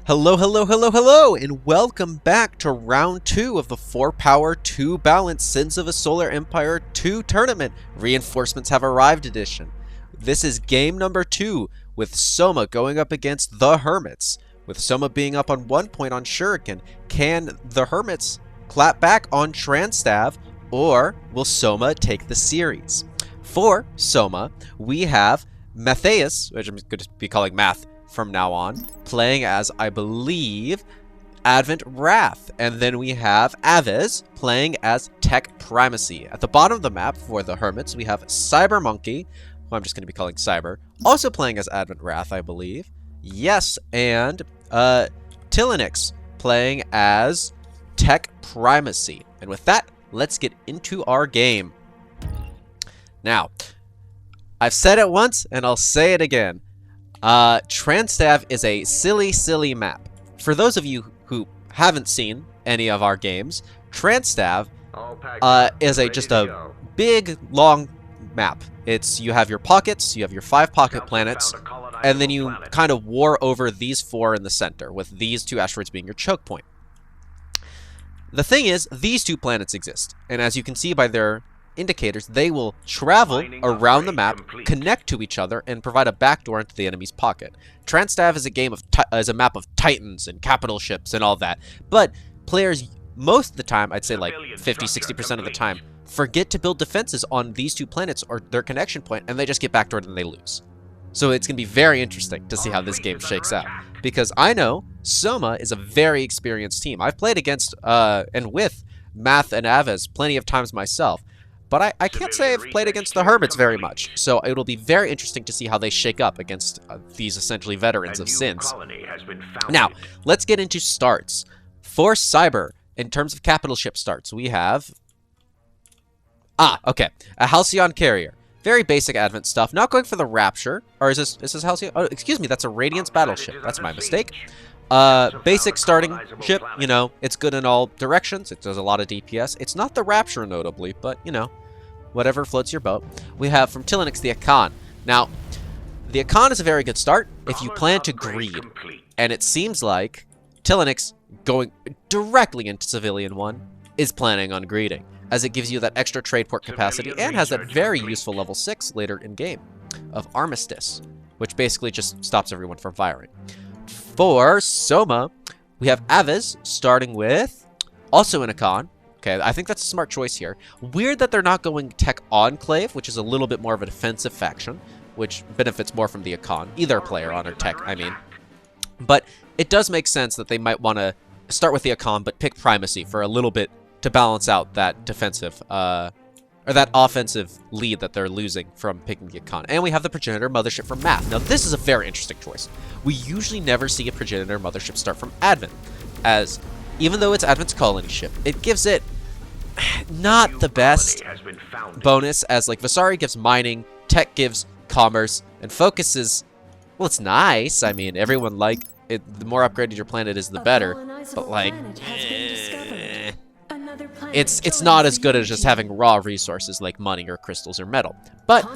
Hello, hello, hello, hello, and welcome back to round 2 of the 4-Power 2-Balance Sins of a Solar Empire 2 Tournament Reinforcements Have Arrived edition. This is game number 2, with SOMA going up against the Hermits. With SOMA being up on 1 point on Shuriken, can the Hermits clap back on Transtav, or will SOMA take the series? For SOMA, we have Matthias, which I'm going to be calling Math from now on, playing as, I believe, Advent Wrath. And then we have Aves playing as Tech Primacy. At the bottom of the map for the Hermits, we have Cyber Monkey, who I'm just going to be calling Cyber, also playing as Advent Wrath, I believe. Yes, and Tilinix playing as Tech Primacy. And with that, let's get into our game. Now, I've said it once, and I'll say it again. Transtav is a silly, silly map. For those of you who haven't seen any of our games, Transtav is just a big, long map. You have your pockets, you have your 5 pocket planets, and then you kind of war over these 4 in the center, with these 2 asteroids being your choke point. The thing is, these 2 planets exist, and as you can see by their indicators, they will travel around the map, connect to each other, and provide a backdoor into the enemy's pocket. Transtav is a map of titans and capital ships and all that, but players most of the time, I'd say like 50-60% of the time, forget to build defenses on these 2 planets or their connection point, and they just get backdoored and they lose. So it's going to be very interesting to see how this game shakes out, because I know SOMA is a very experienced team. I've played against and with Math and Aves plenty of times myself, but I can't say I've played against the Hermits very much, so it'll be very interesting to see how they shake up against these essentially veterans of Sins. Now, let's get into starts. For Cyber, in terms of capital ship starts, we have... okay. A Halcyon Carrier. Very basic Advent stuff. Not going for the Rapture. Or is this Halcyon? Oh, excuse me, that's a Radiance battleship. That's my mistake. Basic starting ship, you know, it's good in all directions. It does a lot of DPS. It's not the Rapture, notably, but, you know, whatever floats your boat. We have from Tilinix the Akan. Now, the Akan is a very good start if you plan to greed. And it seems like Tilinix, going directly into Civilian 1, is planning on greeding, as it gives you that extra trade port capacity and has that very useful level 6 later in game of Armistice, which basically just stops everyone from firing. For SOMA, we have Aves starting with also an Akan. Okay, I think that's a smart choice here. Weird that they're not going Tech Enclave, which is a little bit more of a defensive faction, which benefits more from the Akan. Either player on or Tech, I mean. But it does make sense that they might want to start with the Akan, but pick Primacy for a little bit to balance out that defensive, or that offensive lead that they're losing from picking the Akan. And we have the Progenitor Mothership from Math. Now, this is a very interesting choice. We usually never see a Progenitor Mothership start from Advent, as even though it's Advent's colony ship, it gives it not the best bonus, as like Vasari gives mining, Tech gives commerce, and Focus is, well, it's nice. I mean, everyone like it. The more upgraded your planet is, the better. But like, it's not as good as just having raw resources like money or crystals or metal. But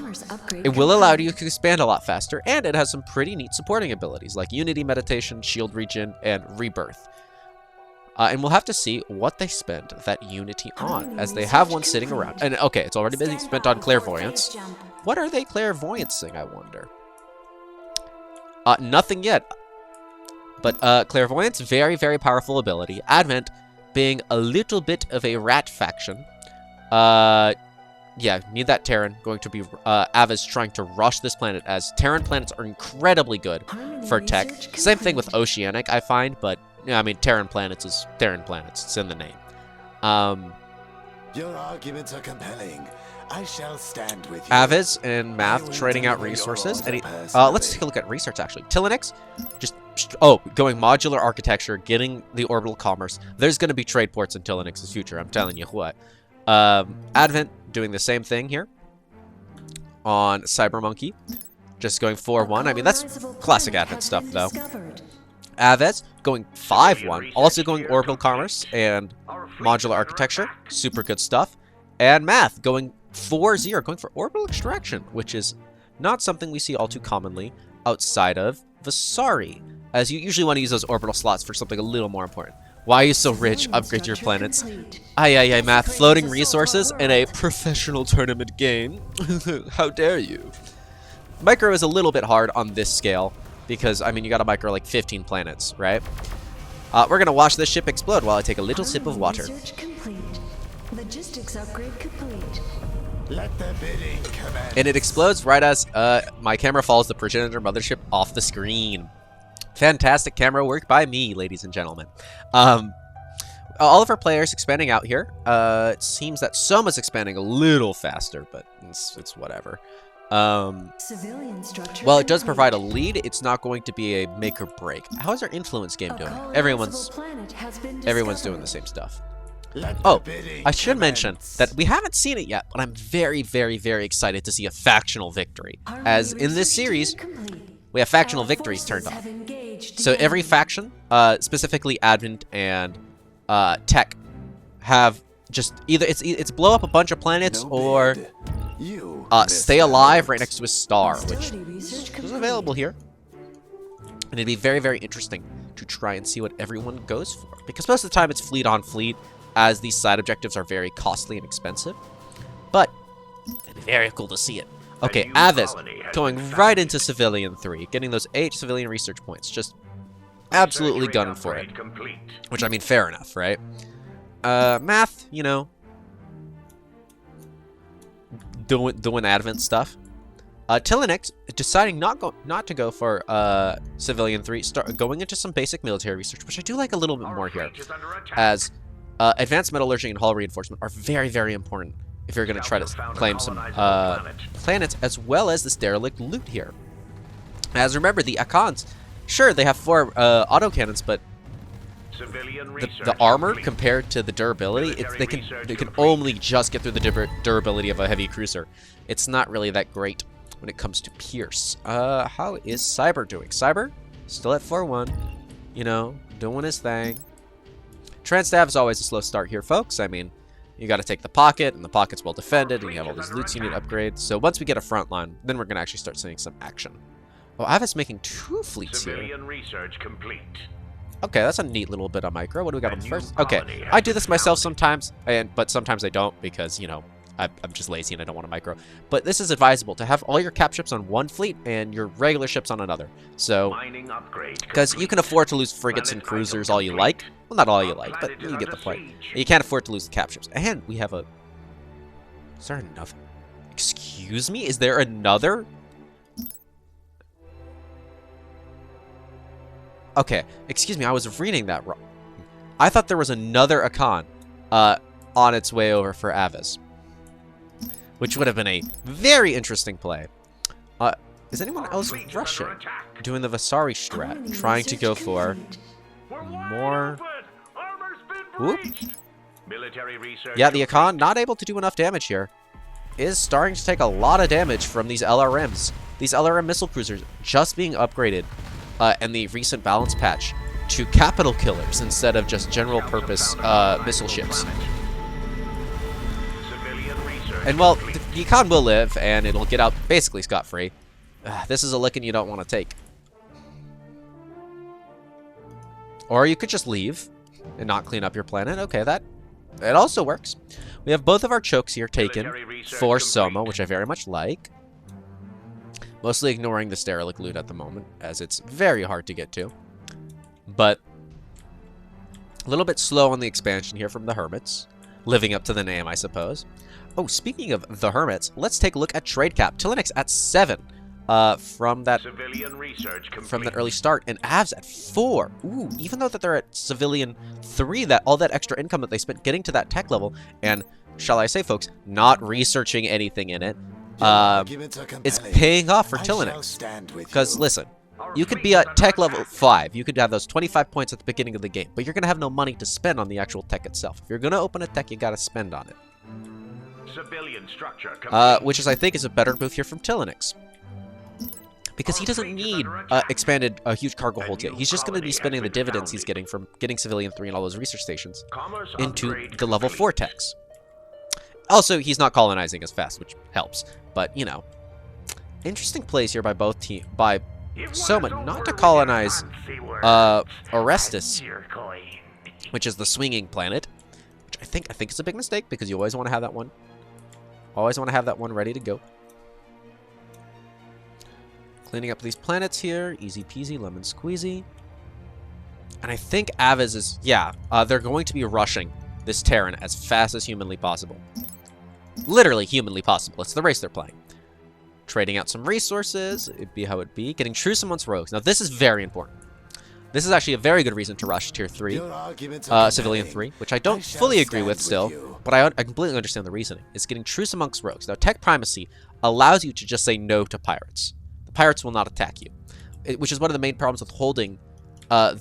it will allow you to expand a lot faster, and it has some pretty neat supporting abilities like Unity, Meditation, Shield Regen, and Rebirth. And we'll have to see what they spend that Unity on, as they have one sitting around. And okay, it's already been spent on Clairvoyance. What are they clairvoyancing, I wonder? Nothing yet. But Clairvoyance, very, very powerful ability. Advent being a little bit of a rat faction. Yeah, need that Terran. Going to be Aves trying to rush this planet, as Terran planets are incredibly good for Tech. Same thing with Oceanic, I find, but yeah, I mean, Terran planets is Terran planets. It's in the name. Your arguments are compelling. I shall stand with you. Aves and Math trading out resources. And let's take a look at research, actually. Tilinix, just, going modular architecture, getting the orbital commerce. There's going to be trade ports in Tilinix's future, I'm telling you what. Advent doing the same thing here on Cyber Monkey. Just going 4-1. I mean, that's classic Advent stuff, though. Aves going 5-1, also going orbital commerce and modular architecture. Super good stuff. And Math going 4-0, going for orbital extraction, which is not something we see all too commonly outside of Vasari. as you usually want to use those orbital slots for something a little more important. Why are you so rich? Upgrade your planets. Aye, math. Floating resources in a professional tournament game. How dare you? Micro is a little bit hard on this scale because, I mean, you got to micro like 15 planets, right? We're going to watch this ship explode while I take a little sip of water. Research complete. Logistics upgrade complete. Let the bidding commence. And it explodes right as my camera follows the progenitor mothership off the screen. Fantastic camera work by me, ladies and gentlemen. All of our players expanding out here. It seems that SOMA's expanding a little faster, but it's whatever. Civilian structure Well, it does complete. provide a lead. It's not going to be a make or break. How's our influence game A doing? colonizable planet has been Everyone's discovered. doing the same stuff. Let the Oh, bidding I should mention commence. that we haven't seen it yet, but I'm very, very, very excited to see a factional victory. Harmony As in this research series, complete. we have factional Our victories forces turned on. have engaged So the every enemy. faction, specifically Advent and Tech, have just either it's blow up a bunch of planets No or bid. You stay miss alive out. right next to a star, which Hostility research is complete. available here. And it'd be very, very interesting to try and see what everyone goes for. Because most of the time it's fleet on fleet, as these side objectives are very costly and expensive. But it'd be very cool to see it. Okay, new Avis colony has going been right founded. into Civilian 3, getting those 8 civilian research points. Just absolutely Surgery gunning for it. upgrade complete. Which, I mean, fair enough, right? Math, you know, doing Advent stuff. Telenex deciding not to go for Civilian 3, going into some basic military research, which I do like a little bit Our more here, fleet is under attack. as advanced metallurgy and hull reinforcement are very, very important if you're going to try to Found a claim some colonizable planet. planets, as well as this derelict loot here. As remember, the Akans, sure, they have 4 autocannons, but Civilian the research armor complete. compared to the durability, Military they can research complete. only just get through the durability of a heavy cruiser. It's not really that great when it comes to Pierce. How is Cyber doing? Cyber still at 4-1, you know, doing his thing. Transtav is always a slow start here, folks. I mean, you got to take the pocket, and the pocket's well defended, and you have all these loots you need to upgrade. So once we get a front line, then we're gonna actually start seeing some action. Oh, Avis making 2 fleets here. Civilian research complete. Okay, that's a neat little bit on micro. What do we got A on the new first? Okay, colony has I do been this myself founded. sometimes, but sometimes I don't because, you know, I'm just lazy and I don't want to micro. But this is advisable to have all your cap ships on one fleet and your regular ships on another. So, Mining upgrade because you can complete. afford to lose frigates and Planet cruisers idle all you complete. like. Well, not all you Our like, but planet is you get the under point. siege. You can't afford to lose the cap ships. And we have a... Is there another? Excuse me? Is there another? Okay, excuse me, I was reading that wrong. I thought there was another Akan on its way over for Avis, which would have been a very interesting play. Is anyone Our else fleet is Russian under attack. doing the Vasari Harmony strat, trying to research go for complete. We're wide more... open. Armor's been Whoop. breached. Military research Yeah, the complete. Akan, not able to do enough damage here, is starting to take a lot of damage from these LRMs. These LRM missile cruisers just being upgraded in the recent balance patch to capital killers instead of just general Scouts have purpose found a missile colonizable ships. planet. Civilian research And well, complete. the Akan will live, and it'll get out basically scot-free. This is a licking you don't want to take. Or you could just leave and not clean up your planet. Okay, it also works. We have both of our chokes here taken Military research for complete. SOMA, which I very much like. Mostly ignoring the derelict loot at the moment, as it's very hard to get to. But a little bit slow on the expansion here from the Hermits. Living up to the name, I suppose. Oh, speaking of the Hermits, let's take a look at trade cap. Telenex at 7 from that Civilian research complete. from that early start, and Avs at 4. Ooh, even though that they're at Civilian 3, that all that extra income that they spent getting to that tech level, and shall I say, folks, not researching anything in it, Your arguments are it's compelling. paying off for I shall Telenex. stand with Because you. listen, Our you could fleet be is at under tech level attack. 5. You could have those 25 points at the beginning of the game, but you're gonna have no money to spend on the actual tech itself. If you're gonna open a tech, you gotta spend on it. Civilian structure complete. Which is, I think, is a better move here from Telenex. Because he doesn't need expanded a huge cargo hold yet. He's just going to be spending the dividends he's getting from getting Civilian 3 and all those research stations Commerce into upgrade the level complete. 4 techs. Also, he's not colonizing as fast, which helps. But, you know, interesting plays here by Soma not to colonize Orestes, which is the swinging planet, which I think is a big mistake because you always want to have that one. Always want to have that one ready to go. Cleaning up these planets here, easy peasy, lemon squeezy. And I think Aviz is, yeah, they're going to be rushing this Terran as fast as humanly possible. Literally humanly possible. It's the race they're playing. Trading out some resources, it'd be how it'd be. Getting truce amongst rogues. Now this is very important. This is actually a very good reason to rush Tier 3, Civilian 3, which I don't fully agree with still, but I completely understand the reasoning. It's getting truce amongst rogues. Now tech primacy allows you to just say no to pirates. The pirates will not attack you, which is one of the main problems with holding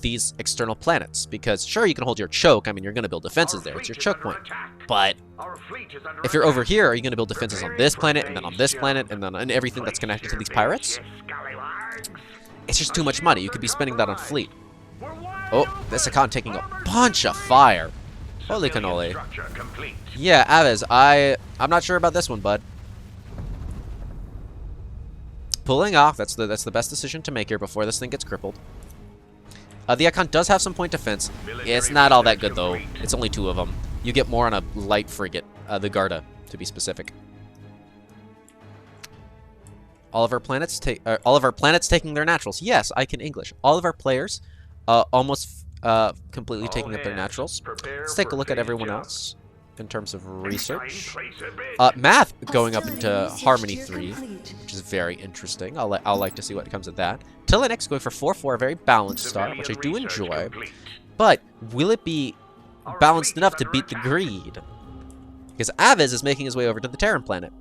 these external planets, because sure, you can hold your choke. I mean, you're going to build defenses there. It's your choke point. But if you're over here, are you going to build defenses on this planet, and then on this planet, and then on everything that's connected to these pirates? It's just too much money. You could be spending that on fleet. Oh, this Akan taking a bunch of fire. Holy cannoli. Yeah, Aviz, I'm not sure about this one, bud. Pulling off, that's the best decision to make here before this thing gets crippled. The Akan does have some point defense. It's not all that good though. It's only 2 of them. You get more on a light frigate, the Garda, to be specific. All of our planets taking their naturals. Yes, I can English. All of our players almost completely taking up their naturals. Let's take a look at everyone else in terms of research. Math going up into Harmony 3, which is very interesting. I'll like to see what comes of that. Tilinx going for 4-4, a very balanced start, which I do enjoy. But will it be balanced enough to beat the greed? Because Aviz is making his way over to the Terran planet,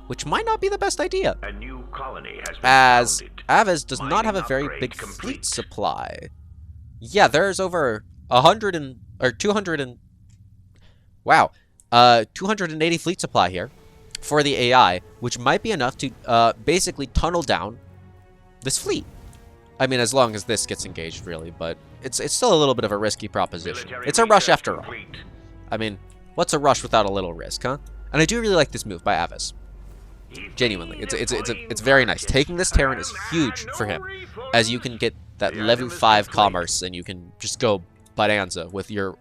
which might not be the best idea, A new colony has been as founded. Aviz does not have a very Mining big upgrade fleet complete. supply. Yeah, there's over 280 fleet supply here for the AI, which might be enough to basically tunnel down this fleet. I mean, as long as this gets engaged, really, but it's still a little bit of a risky proposition. Military It's a rush research after all. complete. I mean, what's a rush without a little risk, huh? And I do really like this move by Aviz. Genuinely, it's very nice. Taking this Terran is huge for him, as you can get that level 5 commerce, and you can just go bonanza with your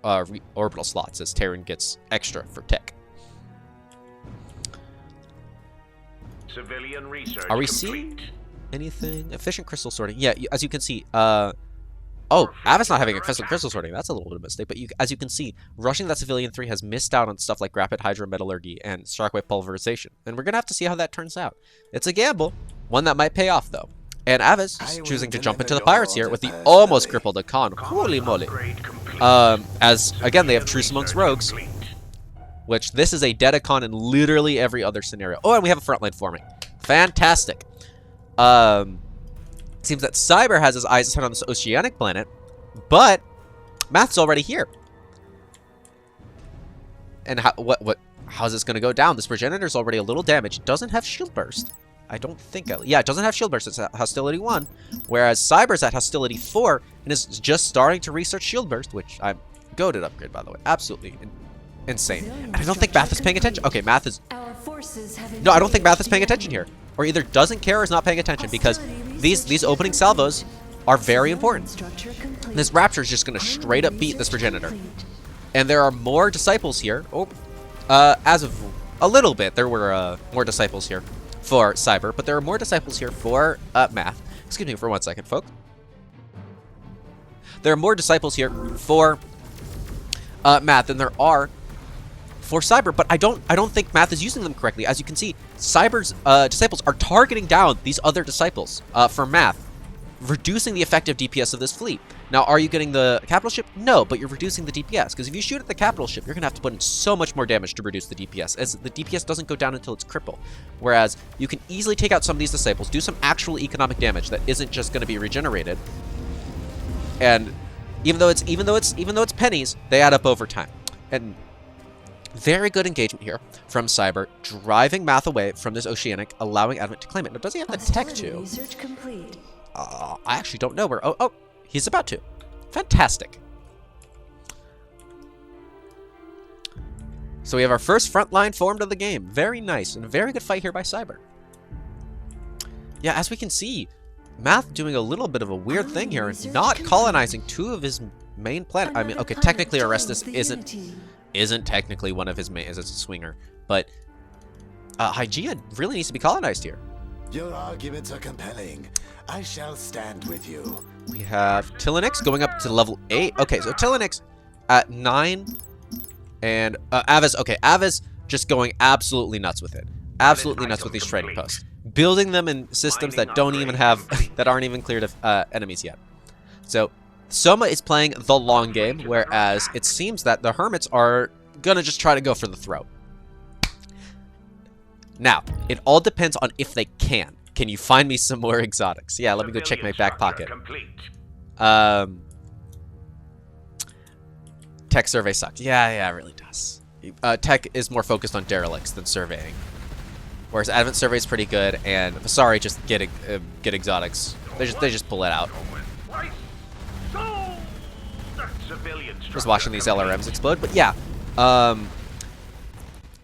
orbital slots as Terran gets extra for tech. Civilian research Are we complete. seeing anything? Efficient crystal sorting. Yeah, as you can see, oh, Avi's not having efficient crystal sorting. That's a little bit of a mistake. But as you can see, rushing that Civilian 3 has missed out on stuff like rapid hydrometallurgy and Starkwave pulverization. And we're going to have to see how that turns out. It's a gamble, one that might pay off, though. And Aviz is choosing to jump into the pirates here with the almost crippled Akan. Holy moly. Upgrade complete. As, again, they have truce amongst rogues, Complete. which this is a dead Akan in literally every other scenario. Oh, and we have a frontline forming. Fantastic. Seems that Cyber has his eyes set on this oceanic planet, but Math's already here. And how's this going to go down? This progenitor's already a little damaged. Doesn't have shield burst. I don't think. Yeah, it doesn't have shield burst. It's at hostility 1, whereas Cyber's at hostility 4 and is just starting to research shield burst, which I'm goated upgrade, by the way. Absolutely insane. And I don't think Math is paying attention. Okay, Math is. Our forces have No, I don't think Math is engaged paying the attention enemy. here, or either doesn't care or is not paying attention, because these opening salvos are very important. Structure complete. This Rapture is just going to straight up beat this progenitor. And there are more disciples here. Oh, as of a little bit, there were more disciples here for Cyber, but there are more disciples here for Math. Excuse me for 1 second, folks. There are more disciples here for Math than there are for Cyber, but I don't think Math is using them correctly. As you can see, Cyber's disciples are targeting down these other disciples for Math, reducing the effective DPS of this fleet. Now, are you getting the capital ship? No, but you're reducing the DPS, because if you shoot at the capital ship, you're going to have to put in so much more damage to reduce the DPS, as the DPS doesn't go down until it's crippled. Whereas, you can easily take out some of these disciples, do some actual economic damage that isn't just going to be regenerated, and even though it's pennies, they add up over time. And very good engagement here from Cyber, driving Math away from this oceanic, allowing Advent to claim it. Now, does he have the tech Hostility to? research complete. I actually don't know where. Oh, he's about to. Fantastic. So we have our first front line formed of the game. Very nice, and a very good fight here by Cyber. Yeah, as we can see, Math doing a little bit of a weird thing here and not colonizing 2 of his main planet. I mean, okay, technically Orestes isn't technically one of his main, as it's a swinger, but Hygeia really needs to be colonized here. Your arguments are compelling. I shall stand with you. We have Tilinix going up to level 8. Okay, so Tilinix at 9, and Avis. Okay, Avis just going absolutely nuts with it. Absolutely nuts with these trading posts. Building them in systems that don't even have, that aren't even cleared of enemies yet. So Soma is playing the long game, whereas it seems that the Hermits are gonna just try to go for the throat. Now, it all depends on if they can. Can you find me some more exotics? Yeah, let me go check my back pocket. Tech survey sucks. Yeah, it really does. Tech is more focused on derelicts than surveying. Whereas Advent Survey is pretty good, and Vasari just get exotics. They just pull it out. Just watching these LRMs explode, but yeah,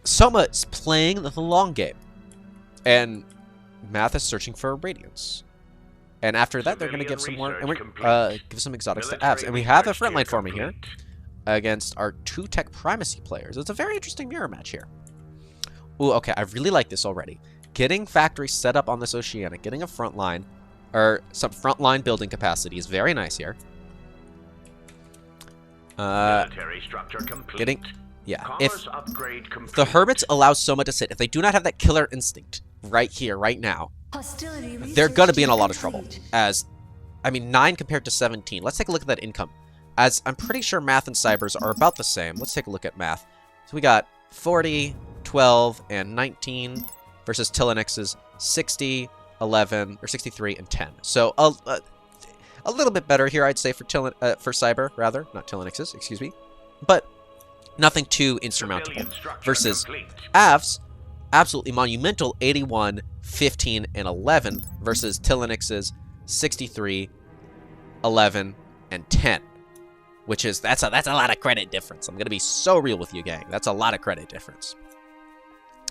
Soma is playing the long game, and Math is searching for Radiance. And after that, they're gonna give some more, and give some exotics to Avs, and we have a frontline forming here against our 2 tech primacy players. It's a very interesting mirror match here. Ooh, okay, I really like this already. Getting factories set up on this Oceanic, getting a front line, or some frontline building capacity is very nice here. Military structure complete. If the Hermits allow Soma to sit, if they do not have that killer instinct right here, right now, they're gonna be in a lot of trouble. As, I mean, 9 compared to 17. Let's take a look at that income. As I'm pretty sure Math and Cybers are about the same. Let's take a look at Math. So we got 40, 12, and 19 versus Tilinix's 60, 11, or 63, and 10. So a little bit better here, I'd say, for Cyber, rather. Not Tilinix's, excuse me. But nothing too insurmountable. Versus Avs, absolutely monumental 81, 15, and 11 versus Tilinix's 63, 11, and 10. Which is, that's a lot of credit difference. I'm going to be so real with you, gang. That's a lot of credit difference.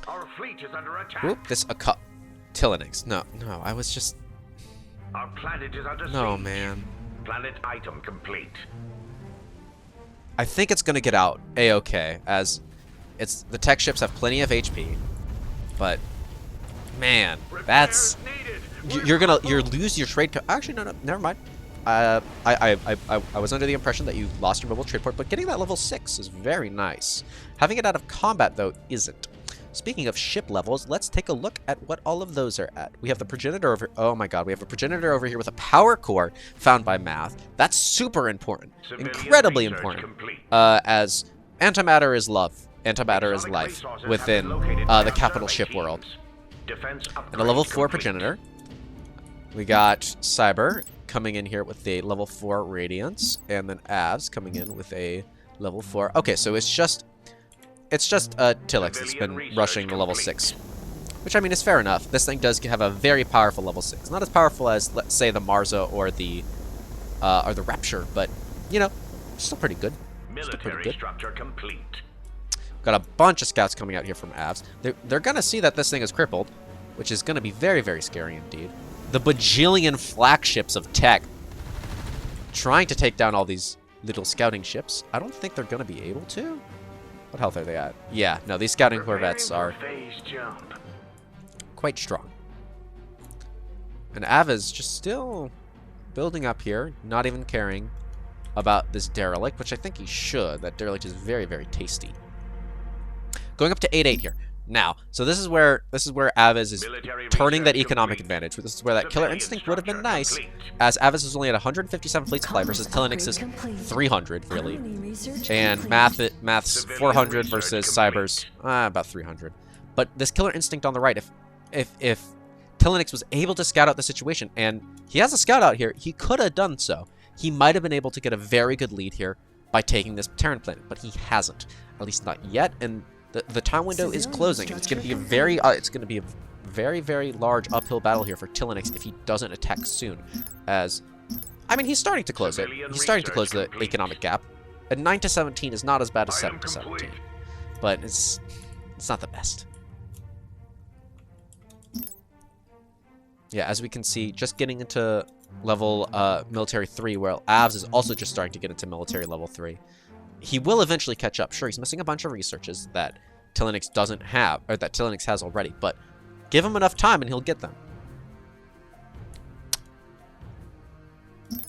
Our fleet is under attack. Oop, Tilinix. No, I was just... Our planet is under siege. No, man. Planet item complete. I think it's going to get out A-okay, as the tech ships have plenty of HP. But, man, that's... You're lose your trade... Actually, no, never mind. I was under the impression that you lost your mobile trade port, but getting that level 6 is very nice. Having it out of combat, though, isn't. Speaking of ship levels, let's take a look at what all of those are at. We have the Progenitor over... Oh my god, we have a Progenitor over here with a power core found by Math. That's super important. Incredibly important. As antimatter is love. Antimatter is life within the capital ship world. And a level 4 Progenitor. We got Cyber coming in here with a level 4 Radiance, and then Avs coming in with a level 4. Okay, so it's just Tillix that's been rushing the level 6, which I mean is fair enough. This thing does have a very powerful level 6. Not as powerful as, let's say, the Marza or the Rapture, but you know, still pretty good. Military structure complete. Got a bunch of scouts coming out here from Avs. They're gonna see that this thing is crippled, which is gonna be very, very scary indeed. The bajillion flagships of tech trying to take down all these little scouting ships. I don't think they're gonna be able to. What health are they at? Yeah, no, these scouting corvettes are quite strong. And Ava's just still building up here, not even caring about this derelict, which I think he should. That derelict is very, very tasty. Going up to 8-8 here. Now, so this is where Avis is turning that economic advantage. This is where that killer instinct would have been nice, as Avis is only at 157 fleet supply versus Tilinix's 300, really. And Math's 400 versus Cyber's about 300. But this killer instinct on the right, if Tilinix was able to scout out the situation, and he has a scout out here, he could have done so. He might have been able to get a very good lead here by taking this Terran planet, but he hasn't, at least not yet. And the time window is closing. It's going to be a very, very large uphill battle here for Tilinix if he doesn't attack soon. As, I mean, he's starting to close it. He's starting to close the economic gap. And 9 to 17 is not as bad as 7 to 17, but it's not the best. Yeah, as we can see, just getting into level military 3, while Avs is also just starting to get into military level 3. He will eventually catch up. Sure, he's missing a bunch of researches that Tilinix doesn't have, or that Tilinix has already, but give him enough time and he'll get them.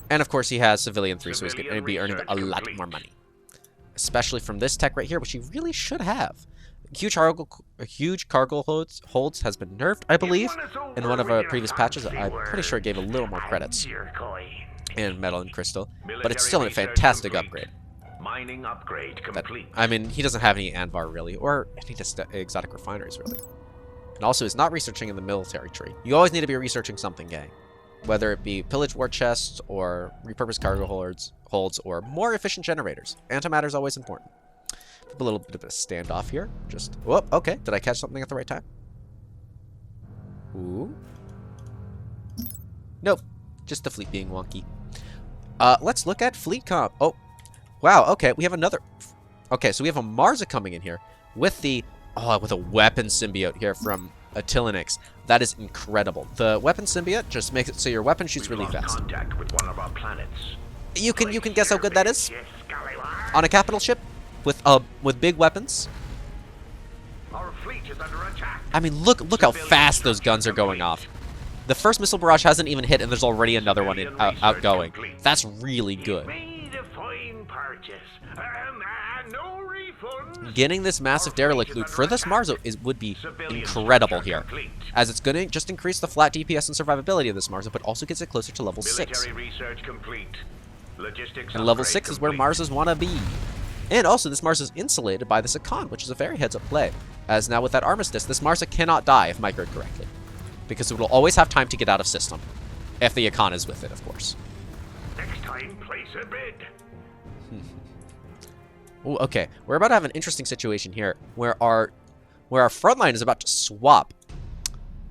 And of course, he has Civilian 3, so he's going to be earning a lot more money. Especially from this tech right here, which he really should have. Huge cargo holds has been nerfed, I believe, in one of our previous patches. I'm pretty sure it gave a little more credits in metal and crystal, but it's still a fantastic upgrade. Mining upgrade complete. I mean, he doesn't have any Anvar really, or any exotic refineries really. And also, he's not researching in the military tree. You always need to be researching something, gang. Whether it be pillage war chests, or repurposed cargo holds, or more efficient generators. Antimatter is always important. A little bit of a standoff here. Just, whoop, okay. Did I catch something at the right time? Ooh. Nope. Just the fleet being wonky. Let's look at fleet comp. Oh, wow, okay. We have another. Okay, so we have a Marza coming in here with the, with a weapon symbiote here from Tilinix. That is incredible. The weapon symbiote just makes it so your weapon shoots really fast. Contact with one of our planets. You can guess how good that is on a capital ship with big weapons. Our fleet is under attack. I mean, look how fast those guns are going off. The first missile barrage hasn't even hit, and there's already another one outgoing. That's really good. Made a fine purchase. No refund. Getting this massive derelict loot for this Marzo would be incredible here, as it's going to just increase the flat DPS and survivability of this Marzo, but also gets it closer to level 6. Research complete. Logistics And level 6 is where Marzos want to be. And also, this Mars is insulated by this Akan, which is a very heads-up play. As now with that Armistice, this Marza cannot die, if Mike heard correctly. Because it will always have time to get out of system. If the Akan is with it, of course. Next time, place a bid. Ooh, okay, we're about to have an interesting situation here, where our front line is about to swap.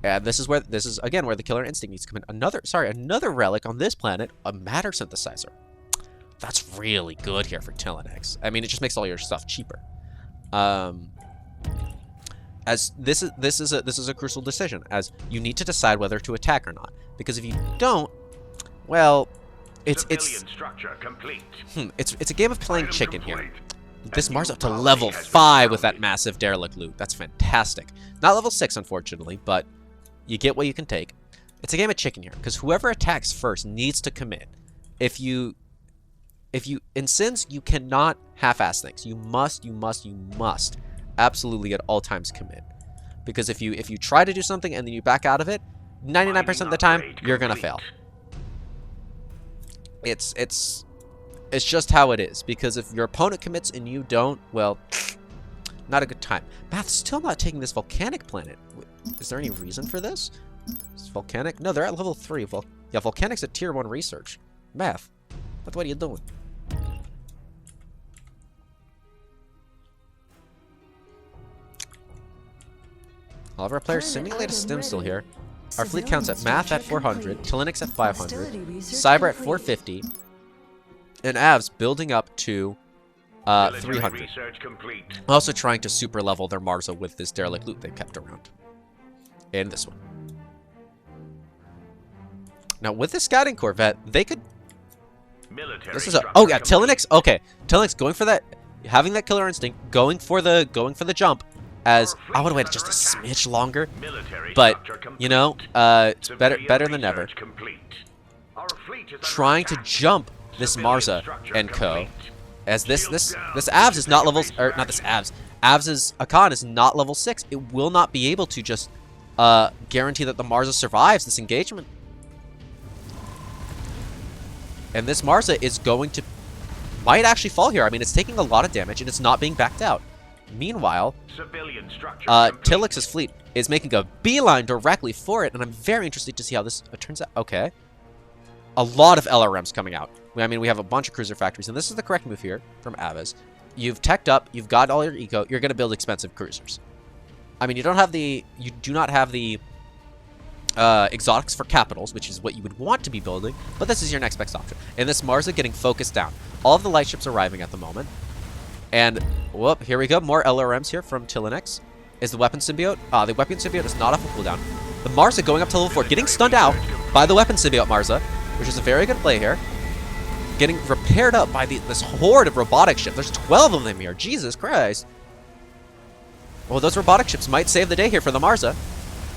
And this is again where the killer instinct needs to come in. Another relic on this planet, a matter synthesizer. That's really good here for Tilinix. I mean, it just makes all your stuff cheaper. As this is a crucial decision, as you need to decide whether to attack or not. Because if you don't, well, it's structure complete. it's a game of playing chicken here. This Mars up to level 5 with that massive derelict loot. That's fantastic. Not level 6, unfortunately, but you get what you can take. It's a game of chicken here, because whoever attacks first needs to commit. If you in Sins, you cannot half-ass things. You must absolutely at all times commit. Because if you try to do something and then you back out of it, 99% of the time you're gonna fail. It's just how it is. Because if your opponent commits and you don't, well, not a good time. Math's still not taking this volcanic planet. Is there any reason for this? It's volcanic? No, they're at level 3. Yeah, volcanic's at tier 1 research. Math, what are you doing? All of our players simulate a stim still here. Our fleet counts at Math at 400, Tilinix at 500, Cyber at 450, and Avs building up to 300. Also trying to super level their Marza with this derelict loot they've kept around. And this one. Now with this scouting corvette, they could... This is oh yeah, Tilinix. Okay, Tilinix going for that, having that killer instinct, going for the jump. As I would have waited just a smidge longer, but you know, it's better than never. Trying to jump this Marza and co, as this Avs is not levels, or not this Avs. Avs' Akan is not level 6. It will not be able to just guarantee that the Marza survives this engagement. And this Marza is might actually fall here. I mean, it's taking a lot of damage and it's not being backed out. Meanwhile, Tilix's fleet is making a beeline directly for it, and I'm very interested to see how this turns out. Okay. A lot of LRMs coming out. I mean, we have a bunch of cruiser factories, and this is the correct move here from Aves. You've teched up, you've got all your eco, you're going to build expensive cruisers. I mean, you do not have the exotics for capitals, which is what you would want to be building, but this is your next best option. And this Marza getting focused down. All of the light ships arriving at the moment. And, whoop, here we go. More LRMs here from Tilinix. Is the weapon symbiote? The weapon symbiote is not off a cooldown. The Marza going up to level 4, getting stunned out by the weapon symbiote Marza, which is a very good play here. Getting repaired up by this horde of robotic ships. There's 12 of them here. Jesus Christ. Well, those robotic ships might save the day here for the Marza.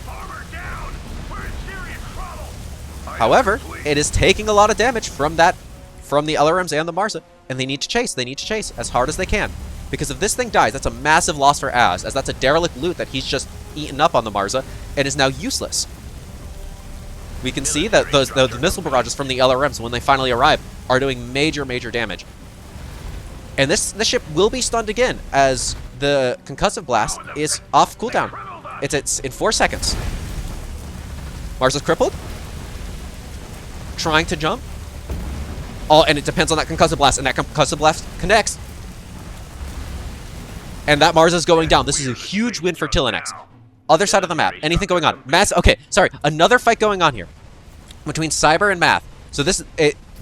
Armor down. We're in serious trouble. However, it is taking a lot of damage from the LRMs and the Marza, and they need to chase. They need to chase as hard as they can. Because if this thing dies, that's a massive loss for Az, as that's a derelict loot that he's just eaten up on the Marza and is now useless. We can see that those missile barrages from the LRMs, when they finally arrive, are doing major, major damage. And this ship will be stunned again, as the concussive blast is off cooldown. It's in 4 seconds. Marza's crippled. Trying to jump. Oh, and it depends on that concussive blast, and that concussive blast connects. And that Marza's going down. This is a huge win for Tillanex. Other side of the map. Anything going on? Okay, sorry. Another fight going on here between Cyber and Math. So this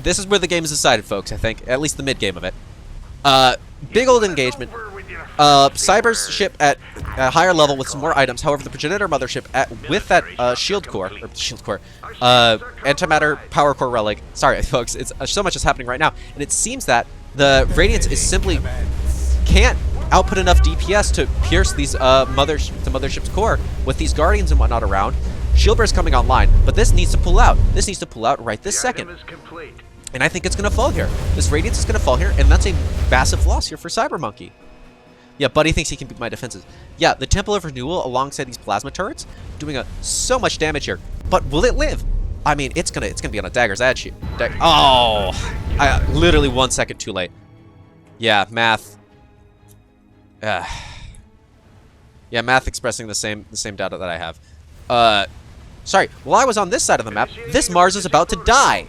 is where the game is decided, folks, I think. At least the mid-game of it. Big old engagement. Cyber's ship at a higher level with some more items. However, the progenitor mothership with that shield core, antimatter power core relic. Sorry, folks. It's so much is happening right now, and it seems that the Radiance is simply can't output enough DPS to pierce these mothership's core with these guardians and whatnot around. Shieldbear's coming online, but this needs to pull out. This needs to pull out right this second. And I think it's going to fall here. This Radiance is going to fall here, and that's a massive loss here for Cybermonkey. Yeah, Buddy thinks he can beat my defenses. Yeah, the Temple of Renewal alongside these plasma turrets doing so much damage here. But will it live? I mean, it's gonna be on a Dagger's ad sheet. Oh, literally 1 second too late. Yeah, Math. Yeah, Math expressing the same data that I have. Sorry. While I was on this side of the map, this Mars is about to die.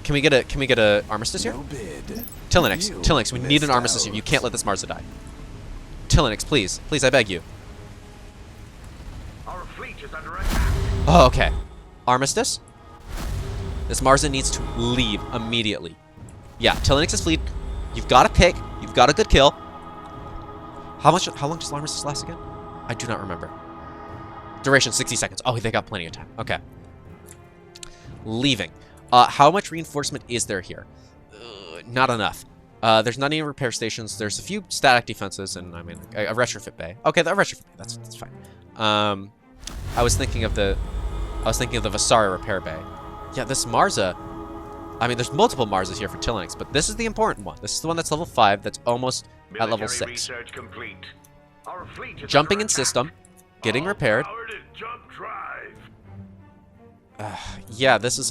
Can we get a armistice here? Tillanex, we need an armistice here. You can't let this Marza die. Tillanex, please, I beg you. Our fleet is under attack. Oh, okay. Armistice. This Marza needs to leave immediately. Yeah, Tillanex's fleet. You've got a pick. You've got a good kill. How long does armistice last again? I do not remember. Duration 60 seconds. Oh, they got plenty of time. Okay. Leaving. How much reinforcement is there here? Not enough. There's not any repair stations. There's a few static defenses, and I mean a retrofit bay. Okay, the retrofit bay. That's fine. I was thinking of the Vasari repair bay. Yeah, this Marza. I mean, there's multiple Marzas here for Tillanex, but this is the important one. This is the one that's level 5. That's almost at level 6. Jumping in system, getting repaired. Yeah, this is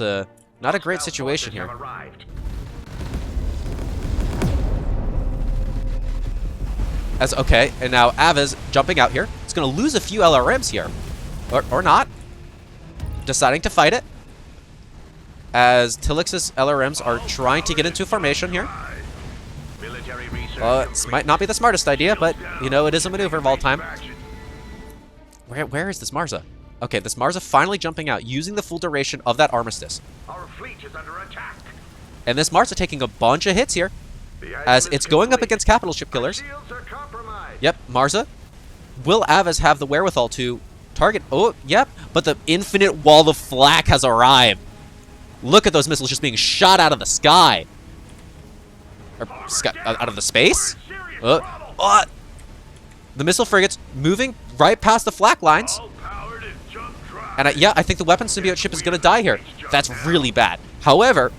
not a great situation here. Okay, and now Ava's jumping out here. It's going to lose a few LRMs here. Or not. Deciding to fight it. As Tillex's LRMs are trying to get into formation here. This might not be the smartest idea, but, you know, it is a maneuver of all time. Where is this Marza? Okay, this Marza finally jumping out, using the full duration of that armistice. Our fleet is under attack. And this Marza taking a bunch of hits here, as it's going up against capital ship killers. Yep, Marza. Will Avas have the wherewithal to target? Oh, yep, but the infinite wall of flak has arrived. Look at those missiles just being shot out of the sky. Or out of the space? The missile frigates moving right past the flak lines. And I think the weapon symbiote ship is going to die here. That's really bad. However,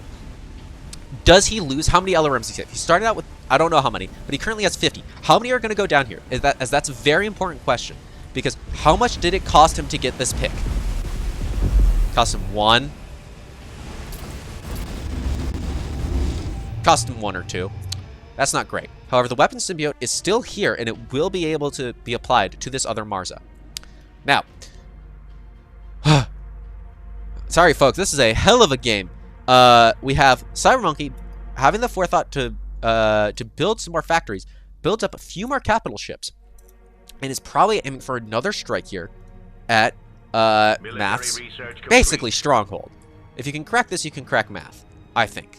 does he lose? How many LRMs does he have? He started out with, I don't know how many, but he currently has 50. How many are going to go down here? That's a very important question. Because how much did it cost him to get this pick? Cost him 1. Cost him 1 or 2. That's not great. However, the weapon symbiote is still here, and it will be able to be applied to this other Marza. Now, sorry, folks, this is a hell of a game. We have Cybermonkey having the forethought to build some more factories, build up a few more capital ships, and is probably aiming for another strike here at Math's basically stronghold. If you can crack this, you can crack Math, I think.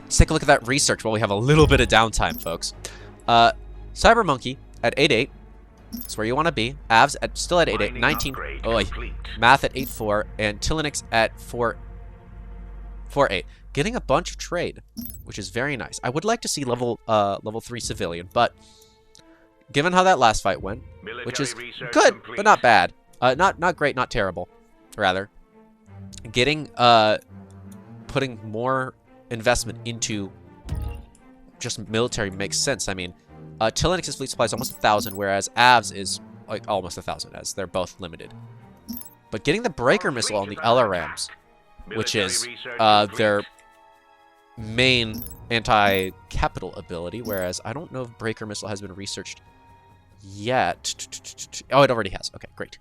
Let's take a look at that research while we have a little bit of downtime, folks. Cybermonkey at 8-8 That's where you want to be. Avs at, still at 8-8, 19. Oh, Math at 8-4, and Tilinix at 4-8. Getting a bunch of trade, which is very nice. I would like to see level 3 civilian, but given how that last fight went, which is good, but not bad. Not great, not terrible, rather. Getting, putting more investment into just military makes sense. I mean, Tilinix's fleet supply is almost 1,000, whereas Avs is like almost 1,000, as they're both limited. But getting the breaker missile on the LRMs, which is their main anti-capital ability, whereas I don't know if breaker missile has been researched yet. Oh, it already has. Okay, great.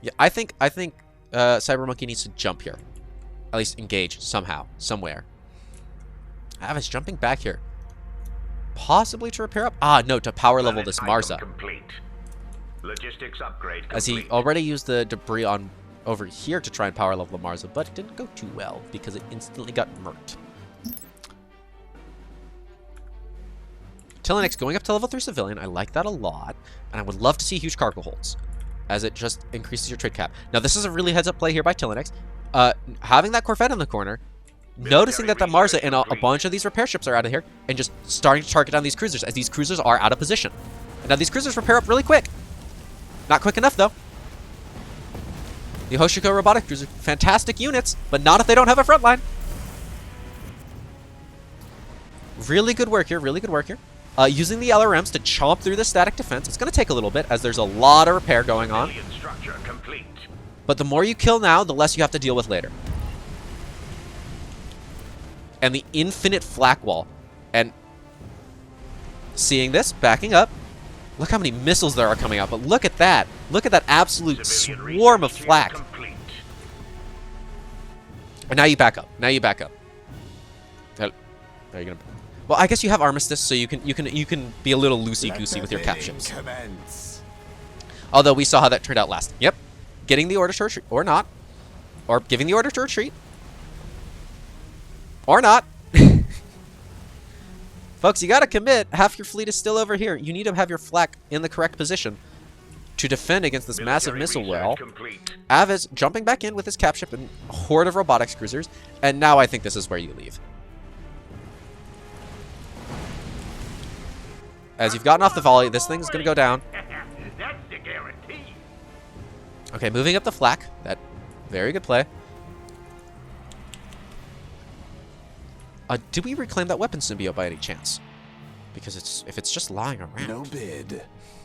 Yeah, I think Cybermonkey needs to jump here. At least engage somehow, somewhere. Av is jumping back here. Possibly to repair up? Ah, no, to power level this Marza. Logistics upgrade complete. As he already used the debris on over here to try and power level the Marza, but it didn't go too well because it instantly got murked. Tilinix going up to level 3 civilian. I like that a lot, and I would love to see huge cargo holds, as it just increases your trade cap. Now, this is a really heads-up play here by Tilinix. Having that Corvette in the corner, noticing that the Marza and a bunch of these repair ships are out of here, and just starting to target down these cruisers, as these cruisers are out of position. And now these cruisers repair up really quick. Not quick enough, though. The Hoshiko robotic cruiser, fantastic units, but not if they don't have a front line. Really good work here, really good work here. Using the LRMs to chomp through the static defense. It's going to take a little bit, as there's a lot of repair going on. But the more you kill now, the less you have to deal with later. And the infinite flak wall. And seeing this, backing up. Look how many missiles there are coming out, but look at that. Look at that absolute swarm of flak. And now you back up. Now you back up. Are you gonna... Well, I guess you have armistice, so you can be a little loosey-goosey with your cap ships. Although we saw how that turned out last. Yep. Getting the order to retreat, or not. Or giving the order to retreat. Or not. Folks, you gotta commit. Half your fleet is still over here. You need to have your flak in the correct position to defend against this massive missile wall. Av is jumping back in with his cap ship and a horde of robotics cruisers, and now I think this is where you leave. As you've gotten off the volley, this thing's gonna go down. That's the guarantee. Okay, moving up the flak. That very good play. Did we reclaim that weapon symbiote by any chance? Because if it's just lying around. No bid.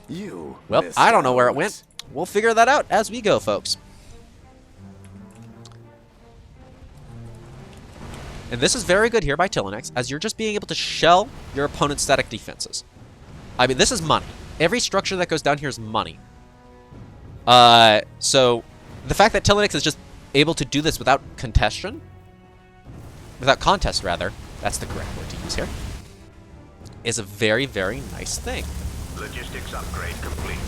You. Well, I don't know where it went. We'll figure that out as we go, folks. And this is very good here by Tilinix, as you're just being able to shell your opponent's static defenses. I mean, this is money. Every structure that goes down here is money. So the fact that Tilinix is just able to do this without contestation, without contest rather, that's the correct word to use here, is a very, very nice thing. Logistics upgrade complete.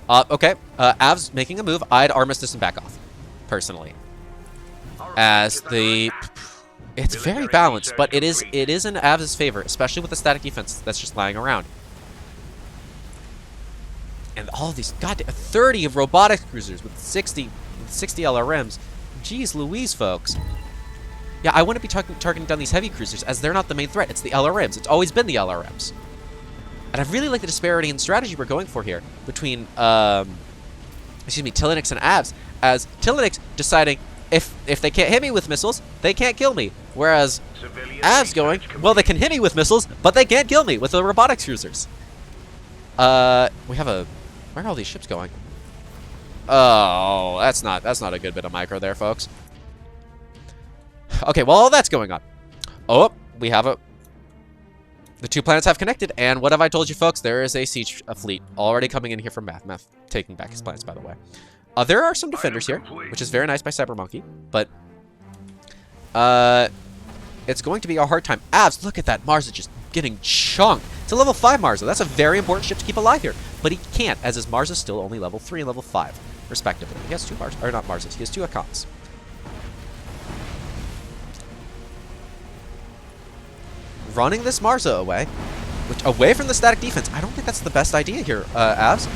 Okay, Av's making a move. I'd armistice and back off, personally. As the... It's very balanced, but it is in Av's favor, especially with the static defense that's just lying around. And all of these, goddamn, 30 of robotics cruisers with 60 LRMs. Jeez Louise, folks. Yeah, I wouldn't be targeting down these heavy cruisers, as they're not the main threat. It's the LRMs. It's always been the LRMs. And I really like the disparity in strategy we're going for here between, Tilinix and Avs, as Tilinix deciding if they can't hit me with missiles, they can't kill me. Whereas Avs going, well, they can hit me with missiles, but they can't kill me with the robotics cruisers. We have a... Where are all these ships going? Oh, that's not a good bit of micro there, folks. Okay, well, all that's going on. Oh, we have a... The two planets have connected, and what have I told you, folks? There is a siege fleet already coming in here from Math. Math taking back his planets, by the way. There are some defenders here, which is very nice by Cybermonkey, but it's going to be a hard time. Avs, look at that Marza just getting chunked. It's a level 5 Marza. That's a very important ship to keep alive here, but he can't, as his Marza's still only level 3 and level 5, respectively. He has two Marzas, or not Marzas. He has two Akans. running this Marza away, away from the static defense. I don't think that's the best idea here, Avs.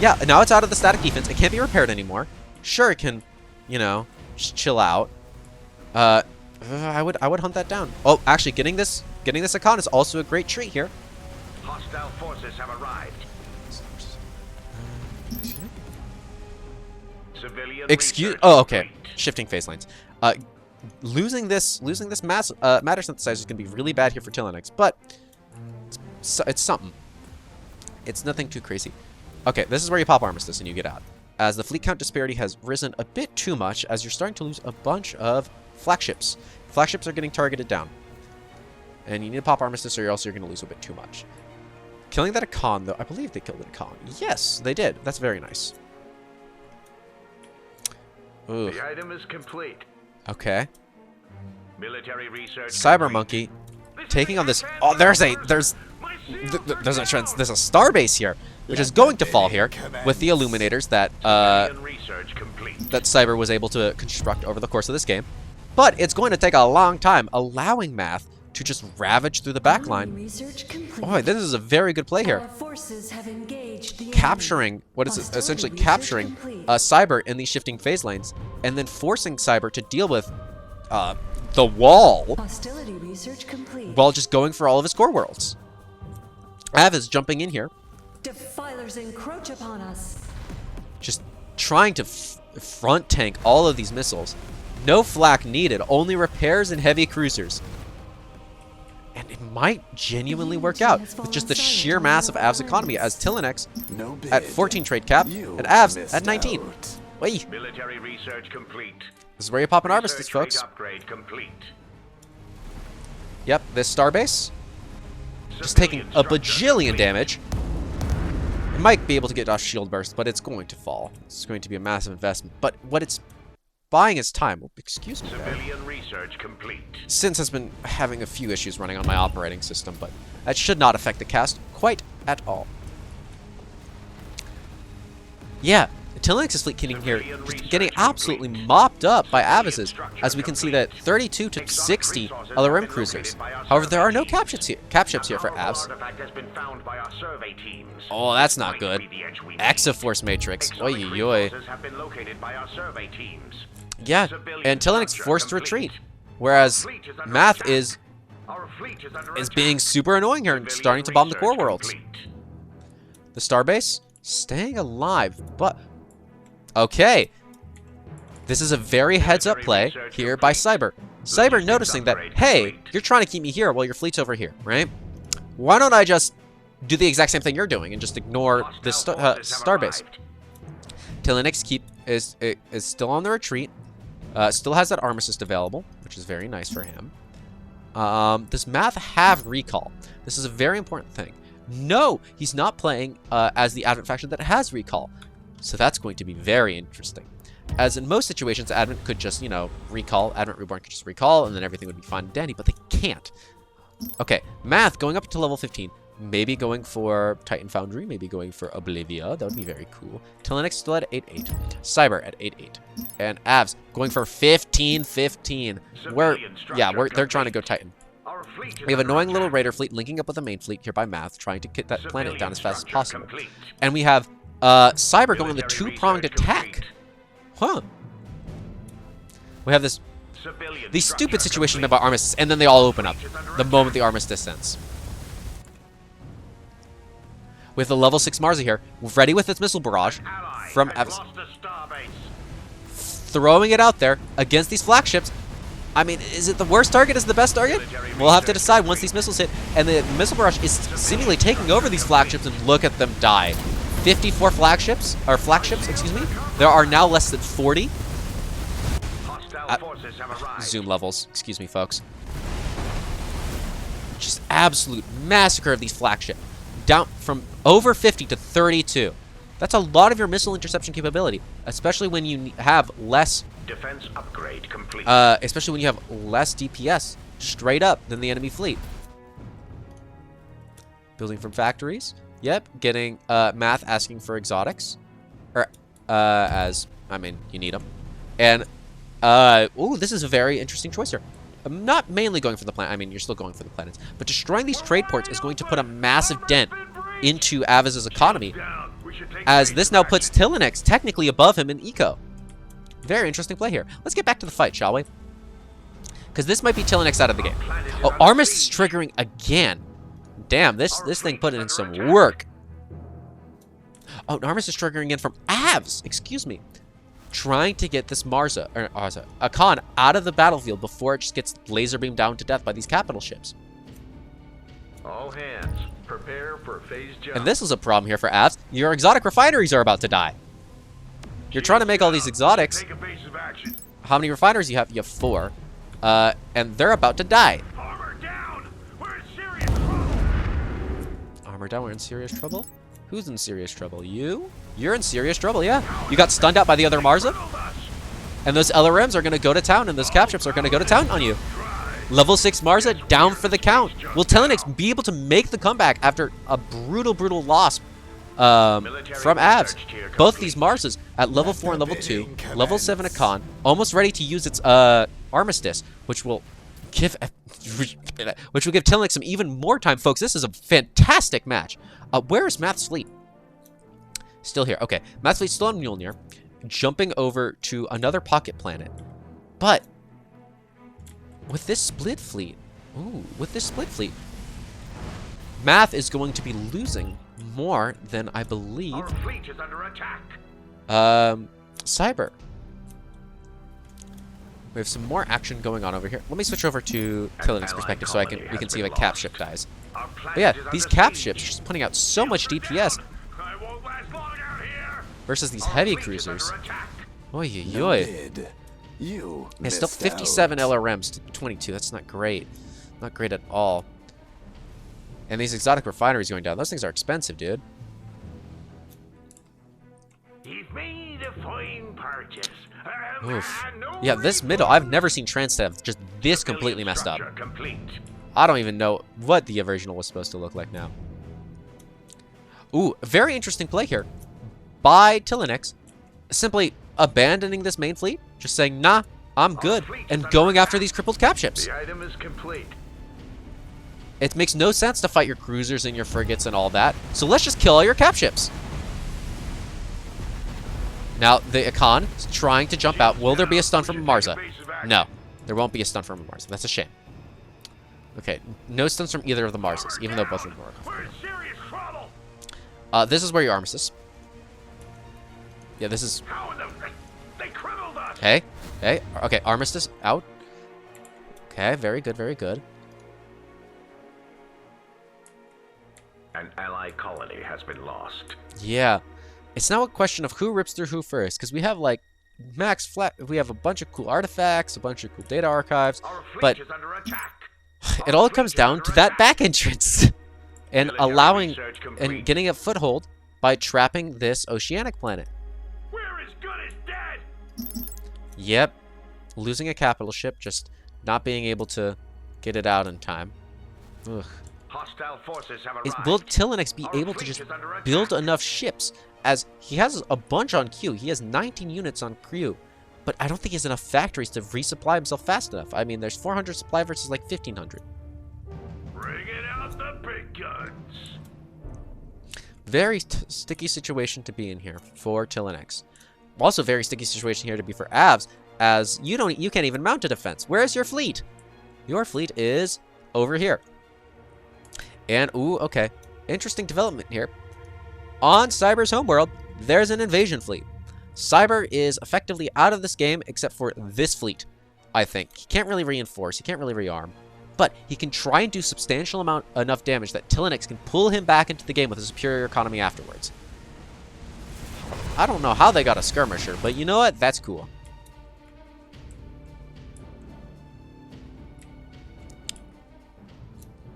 Yeah, now it's out of the static defense. It can't be repaired anymore. Sure, it can, you know, just chill out. I would hunt that down. Oh, actually, getting this icon is also a great treat here. Hostile forces have arrived. Civilian Excuse. research Oh, okay. complete. Shifting phase lanes. Losing this matter synthesizer is going to be really bad here for Tilinix, but it's something. It's nothing too crazy. Okay, this is where you pop Armistice and you get out. As the fleet count disparity has risen a bit too much, as you're starting to lose a bunch of flagships. Flagships are getting targeted down. And you need to pop Armistice or else you're going to lose a bit too much. Killing that Icon, though, I believe they killed the Icon. Yes, they did. That's very nice. Ooh. The item is complete. Okay. Military research Cyber complete. Monkey taking on this. Oh, there's a starbase here, which is going to fall here with the illuminators that Research complete. that Cyber was able to construct over the course of this game. But it's going to take a long time, allowing Math to just ravage through the back line. Research complete. Boy, this is a very good play here. Our forces have engaged the Capturing, what is it? Hostility Essentially research capturing complete. Cyber in these shifting phase lanes, and then forcing Cyber to deal with the wall Hostility research complete. while just going for all of his core worlds. Av is jumping in here, Defilers encroach upon us. just trying to front tank all of these missiles. No flak needed, only repairs and heavy cruisers. And it might genuinely work out with just the sheer mass of Av's economy, as Tilinix No bid. at 14 trade cap You and Avs missed at 19. out. Wait, Military research complete. this is where you pop an Armistice, Research rate folks. upgrade complete. Yep, this starbase just taking Civilian a structure bajillion complete. damage. It might be able to get off shield burst, but it's going to fall. It's going to be a massive investment. But what it's buying is time. Oh, excuse me, there. Civilian research complete. Since has been having a few issues running on my operating system, but that should not affect the cast quite at all. Yeah, Tilinix's fleet getting here, just getting absolutely mopped up by Avises, as we can see that 32 to 60 LRM cruisers. However, there are no cap ships here for Avs. Artifact has been found by our survey teams. Oh, that's not Might good. be the edge we need. Exoforce Matrix. Oy, Exotic oy, oy. resources have been located by our survey teams. Yeah, and Tilinix forced to retreat, whereas Math is Our fleet is under attack. being super annoying here and Civilian starting to bomb the core research worlds. complete. The starbase staying alive, but okay. This is a very heads-up play here by Cyber. Cyber noticing that, hey, you're trying to keep me here while your fleet's over here, right? Why don't I just do the exact same thing you're doing and just ignore this Hostile forces have starbase? arrived. Tilinix is still on the retreat. Still has that armistice available, which is very nice for him. Does Math have recall? This is a very important thing. No, he's not playing as the Advent faction that has recall. So that's going to be very interesting. As in most situations, Advent could just, you know, recall. Advent Reborn could just recall, and then everything would be fine and dandy, but they can't. Okay, Math going up to level 15. Maybe going for Titan Foundry, maybe going for Oblivia. That would be very cool. Tilinix still at 8-8. Cyber at 8-8. And Avs going for 15-15. They're trying to go Titan. Our fleet is We have under annoying little attack. raider fleet linking up with the main fleet here by Math, trying to get that planet down as fast as Civilian possible. structure complete. And we have Cyber going on the Military two-pronged research attack. complete. Huh. We have these Civilian stupid structure situations made complete. by Armistice, and then they all open up Fleet is under the moment attack. the Armistice ends. With the level 6 Marza here, ready with its missile barrage Ally from has Avs, lost a starbase. throwing it out there against these flagships. I mean, is it the worst target? Is it the best target? We'll have to decide once these missiles hit. And the missile barrage is seemingly taking over these flagships, and look at them die. 54 flagships, excuse me. There are now less than 40. Hostile forces have arrived. Zoom levels, excuse me, folks. Just absolute massacre of these flagships. Down from over 50 to 32. That's a lot of your missile interception capability, especially when you have less Defense upgrade complete. especially when you have less DPS straight up than the enemy fleet. Building from factories. Yep, getting Math asking for exotics. Or I mean, you need them. And ooh, this is a very interesting choice here. I'm not mainly going for the planet. I mean, you're still going for the planets. But destroying these trade ports is going to put a massive dent into Aviz's economy, as this now puts Tilenex technically above him in eco. Very interesting play here. Let's get back to the fight, shall we? Because this might be Tilenex out of the game. Oh, Armistice triggering again. Damn, this thing put in some work. Oh, Armistice triggering in from Avs. Excuse me. Trying to get this Akan out of the battlefield before it just gets laser beamed down to death by these capital ships. All hands, prepare for phase jump. And this is a problem here for Avs. Your exotic refineries are about to die. You're trying to make all these exotics. Take evasive action. How many refineries you have? You have 4. And they're about to die. Armor down. We're in serious trouble. Armor down, we're in serious trouble? Who's in serious trouble? You? You're in serious trouble, yeah. You got stunned out by the other Marza? And those LRMs are going to go to town, and those cap ships are going to go to town on you. Level 6 Marza down for the count. Will Tilenex be able to make the comeback after a brutal, brutal loss from Avs? Both these Marzas at level 4 and level 2, level 7 Akan, almost ready to use its Armistice, which will give Tilenex some even more time, folks. This is a fantastic match. Where is Math's fleet? Still here. Okay, Math's fleet's still on Mjolnir, jumping over to another pocket planet. But with this split fleet, Math is going to be losing more than I believe. Our fleet is under attack. Cyber. We have some more action going on over here. Let me switch over to Tilenex's perspective so we can see if a cap ship dies. But yeah, these cap ships are just putting out so much DPS I won't last long out here. versus these heavy cruisers. Oy, oy, oy. You And still missed 57 out. LRMs to 22. That's not great. Not great at all. And these exotic refineries going down. Those things are expensive, dude. He's made a fine purchase. Oof. Yeah, this middle, I've never seen Transtav just this completely messed up. Complete. I don't even know what the original was supposed to look like now. Ooh, very interesting play here by Tilenex. Simply abandoning this main fleet, just saying, nah, I'm good, and going after these crippled cap ships. The item is complete. It makes no sense to fight your cruisers and your frigates and all that, so let's just kill all your cap ships. Now, the Akan is trying to jump out. Will there be a stun from a Marza? No, there won't be a stun from a Marza. That's a shame. Okay, no stuns from either of the Marzas, even though both of them are. We're in serious trouble. This is where your Armistice. Yeah, this is... How in the... They crippled us. Hey, hey, okay, Armistice out. Okay, very good, very good. An ally colony has been lost. Yeah, it's now a question of who rips through who first, because we have like max flat. We have a bunch of cool artifacts, a bunch of cool data archives, Our fleet but is under attack. it all comes down to that back entrance and Military allowing research and complete. getting a foothold by trapping this oceanic planet. We're as good as dead. Yep, losing a capital ship, just not being able to get it out in time. Ugh. Hostile forces have Will arrived. Tilenex be Our able to fleet just is under attack. build enough ships, as he has a bunch on queue. He has 19 units on queue, but I don't think he has enough factories to resupply himself fast enough. I mean, there's 400 supply versus like 1,500. Bring it out the big guns. Very sticky situation to be in here for Tilenex. Also, very sticky situation here to be for Avs, as you can't even mount a defense. Where's your fleet? Your fleet is over here. And ooh, okay, interesting development here. On Cyber's homeworld, there's an invasion fleet. Cyber is effectively out of this game except for this fleet, I think. He can't really reinforce, he can't really rearm, but he can try and do enough damage that Tilenex can pull him back into the game with a superior economy afterwards. I don't know how they got a skirmisher, but you know what? That's cool.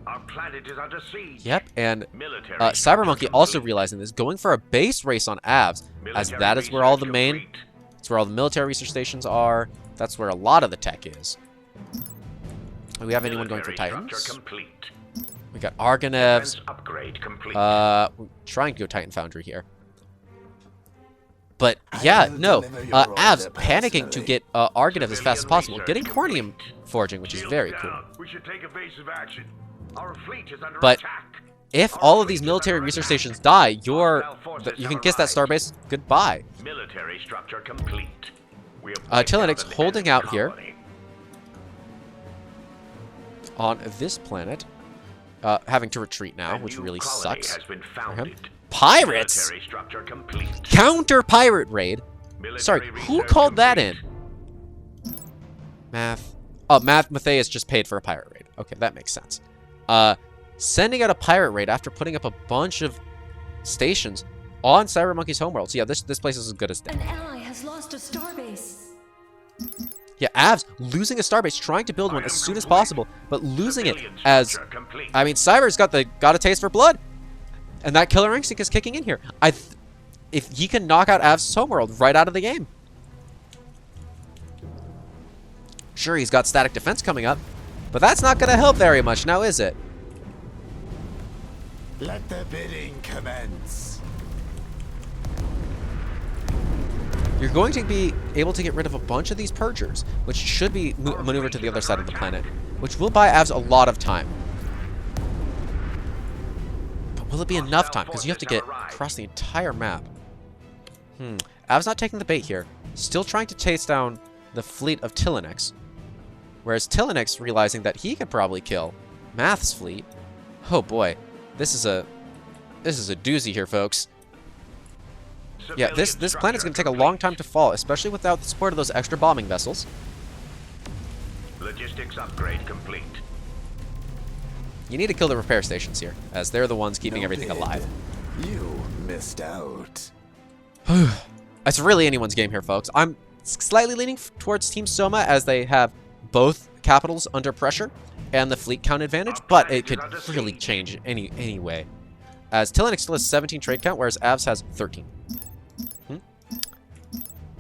Our planet is under siege. Yep, and Military Cyber Monkey also complete. realizing this, going for a base race on Avs, as Military that is where all the research main... complete. That's where all the military research stations are. That's where a lot of the tech is. Do we have anyone going for Military Titans? structure complete. We got Argonevs. Defense upgrade complete. We're trying to go Titan Foundry here. But I yeah, will no. deliver your Avs order panicking to personally. get Argonav as fast as possible, getting Civilian cornium forging, which is Shields very down. cool. We should take evasive action. Our fleet is under But attack. if Our all of fleet these is military under research attack. stations die, Hostile forces you have can kiss that arrived. starbase goodbye. Military structure complete. We have wiped Tilinix out an holding enemy out here. colony. On this planet, having to retreat now, A which new really colony sucks. has been for him. founded. Pirates! Military structure complete. Counter pirate raid? Military Sorry, who research called that in? complete. Math. Oh, Matthias just paid for a pirate raid. Okay, that makes sense. Sending out a pirate raid after putting up a bunch of stations on Cybermonkey's homeworld. So yeah, this place is as good as dead. An ally has lost a starbase. Yeah, Avs losing a starbase, trying to build one as soon as possible, but losing it Civilian as... structure complete. I mean, Cyber's got a taste for blood. And that killer instinct is kicking in here. If he can knock out Avs' homeworld right out of the game. Sure, he's got static defense coming up, but that's not going to help very much now, is it? Let the bidding commence. You're going to be able to get rid of a bunch of these purgers, which should be maneuvered to the other side of the planet, which will buy Avs a lot of time. But will it be enough time? Because you have to get across the entire map. Avs not taking the bait here. Still trying to chase down the fleet of Tilinix. Whereas Tilinix realizing that he could probably kill Math's fleet. Oh boy. This is a doozy here, folks. Yeah, this planet's going to take a long time to fall, especially without the support of those extra bombing vessels. Logistics upgrade complete. You need to kill the repair stations here, as they're the ones keeping everything Noted. alive. You missed out. It's really anyone's game here, folks. I'm slightly leaning towards Team Soma as they have both capitals under pressure and the fleet count advantage, but it could really change anyway. As Tilinix still has 17 trade count, whereas Avs has 13.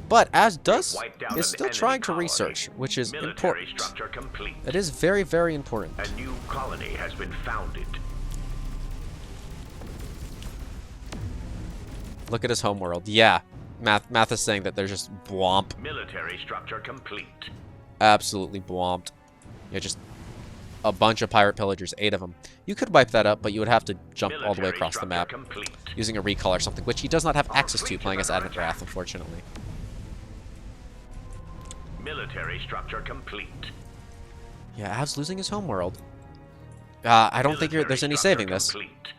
But Avs is still trying to research, which is important. Structure complete. It is very, very important. A new colony has been founded. Look at his homeworld. Yeah, Math is saying that they're just bwomp. Military structure complete. Absolutely bwomped. Yeah, just a bunch of pirate pillagers, 8 of them. You could wipe that up, but you would have to jump all the way Military across the structure map complete. using a recall or something, which he does not have Our access to fleet playing is as under Advent attack. Wrath, unfortunately. Military structure complete. Yeah, Av's losing his homeworld. I don't think there's any saving this,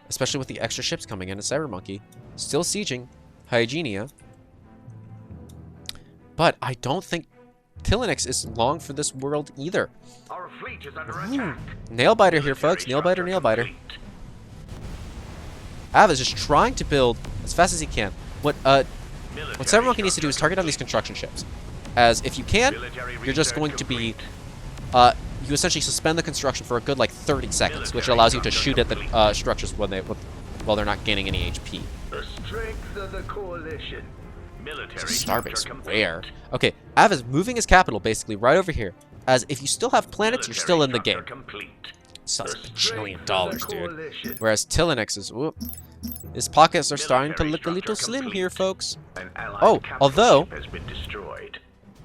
especially with the extra ships coming in. Cybermonkey still sieging Hygienia, but I don't think Tilinix is long for this world either. Our fleet is under attack. Nailbiter here, folks. Nailbiter, nailbiter. Av is just trying to build as fast as he can. What Cybermonkey needs to do is target on these construction ships. As if you can, you're just going to be... you essentially suspend the construction for a good, like, 30 seconds, which allows you to shoot at the structures while they're not gaining any HP. The strength of the coalition. Military Starbase, structure where? complete. Okay, Av is moving his capital basically right over here. As if you still have planets, you're still in the game. Military structure complete. Sells The $1 strength bajillion, of the dude. coalition. Whereas Tilinix is, whoop, his pockets are starting to Military look a little structure slim here, complete. folks. An allied Oh, capital although- ship has been destroyed.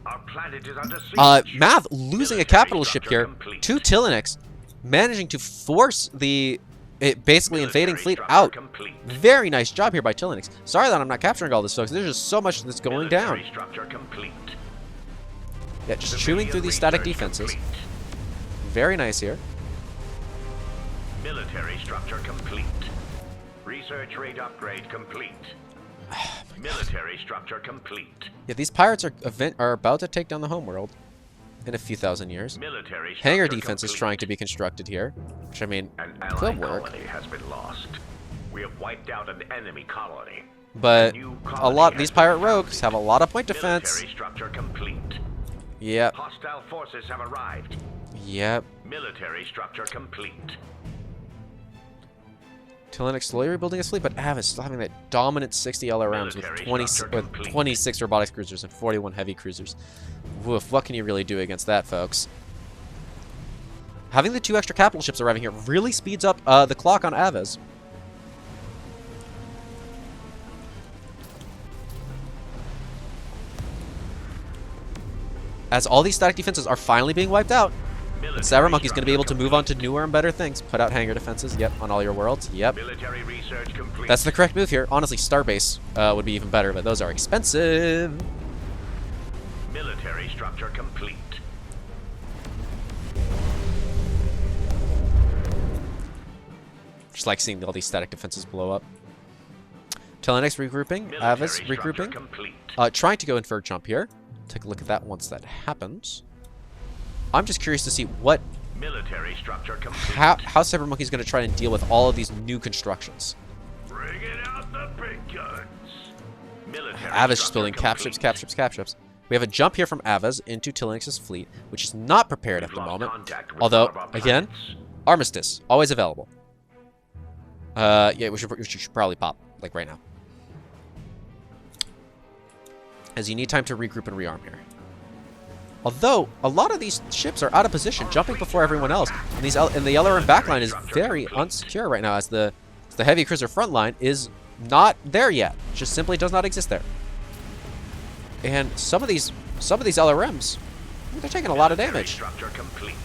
Our planet is under siege. Math losing a Military capital ship structure here complete. to Tilinix, managing to force the basically invading Military fleet structure out. complete. Very nice job here by Tilinix. Sorry that I'm not capturing all this, folks. There's just so much that's going down. Military structure complete. Yeah, just chewing through these static Research defenses. complete. Very nice here. Military structure complete. Research rate upgrade complete. Military structure complete. Yeah, these pirates are about to take down the homeworld in a few thousand years. Military Hangar structure defense is complete. trying to be constructed here, which I mean An could allied work, colony has been lost. We have wiped out an enemy colony. but New a colony lot has these been pirate founded. rogues have a lot of point defense. Military structure complete. Yep, Hostile forces have arrived. yep. Military structure complete. Tilinix slowly rebuilding his fleet, but Av is still having that dominant 60 LRMs with Military structure complete. 26 robotics cruisers and 41 heavy cruisers. Woof, what can you really do against that, folks? Having the 2 extra capital ships arriving here really speeds up the clock on Aves. As all these static defenses are finally being wiped out, and Cyber Monkey's going to be able to move on to newer and better things. Put out hangar defenses, yep, on all your worlds, yep. Military research complete. That's the correct move here. Honestly, Starbase would be even better, but those are expensive. Military structure complete. Just like seeing all these static defenses blow up. Telenex regrouping, Avas regrouping. Trying to go in for a jump here. Take a look at that once that happens. I'm just curious to see what Military structure complete. how Cyber Monkey's going to try and deal with all of these new constructions. Bringing out the big guns. Military Avas just structure building cap complete. ships, cap ships, cap ships. We have a jump here from Avas into Tilinex's fleet, which is not prepared at the We've lost moment. contact with Although, one of our again, planets. Armistice, always available. Yeah, we should probably pop, like right now. As you need time to regroup and rearm here. Although, a lot of these ships are out of position, jumping before everyone else. And, and the LRM backline is very unsecure right now, as the heavy cruiser front line is not there yet. Just simply does not exist there. And some of these LRMs, they're taking a lot of damage. Structure complete.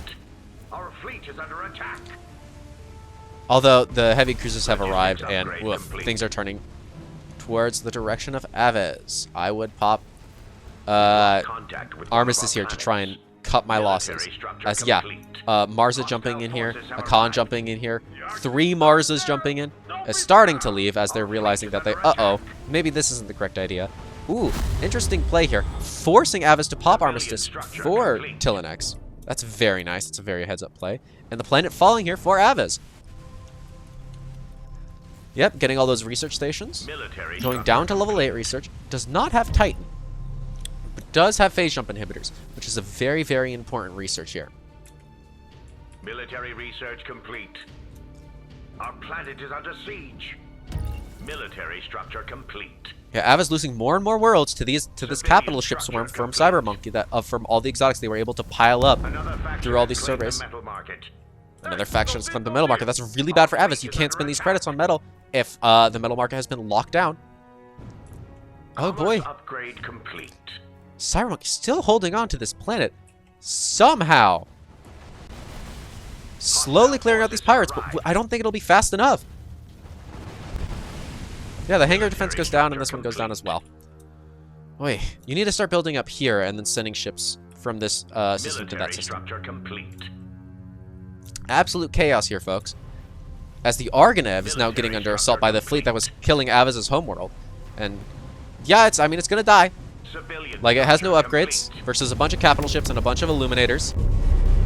Our fleet is under attack. Although the heavy cruisers have arrived, Logistics and upgrade woof, complete. things are turning towards the direction of Aves. I would pop Contact with one of Armistice our here to try and planets. cut my Military losses. structure As yeah, complete. Marza jumping in here, Hostile forces have Akan arrived. jumping in here, 3 Marzas jumping in, starting to leave as they're realizing that they, maybe this isn't the correct idea. Ooh, interesting play here, forcing Avis to pop Armistice for Tilenex. That's very nice. It's a very heads-up play, and the planet falling here for Avis. Yep, getting all those research stations. Military Going structure down to level complete. 8 research. Does not have Titan, but does have phase jump inhibitors, which is a very, very important research here. Military research complete. Our planet is under siege. Military structure complete. Yeah, Ava's losing more and more worlds to this capital ship swarm from Cyber Monkey, from all the exotics they were able to pile up Another faction through all has these claimed the surveys. metal market. Another faction has claimed the metal market. That's really bad for Avis. You can't spend these credits on metal if the metal market has been locked down. Oh boy, Upgrade complete. Cyber Monkey still holding on to this planet somehow. Slowly clearing out these pirates, but I don't think it'll be fast enough. Yeah, the hangar defense goes down, and this one goes down as well. Wait, you need to start building up here and then sending ships from this system to that Military system. structure complete. Absolute chaos here, folks. As the Argonev is now getting under assault by the fleet that was killing Aviz's homeworld. And yeah, it's gonna die. Civilian Like, it has no structure upgrades complete. versus a bunch of capital ships and a bunch of illuminators.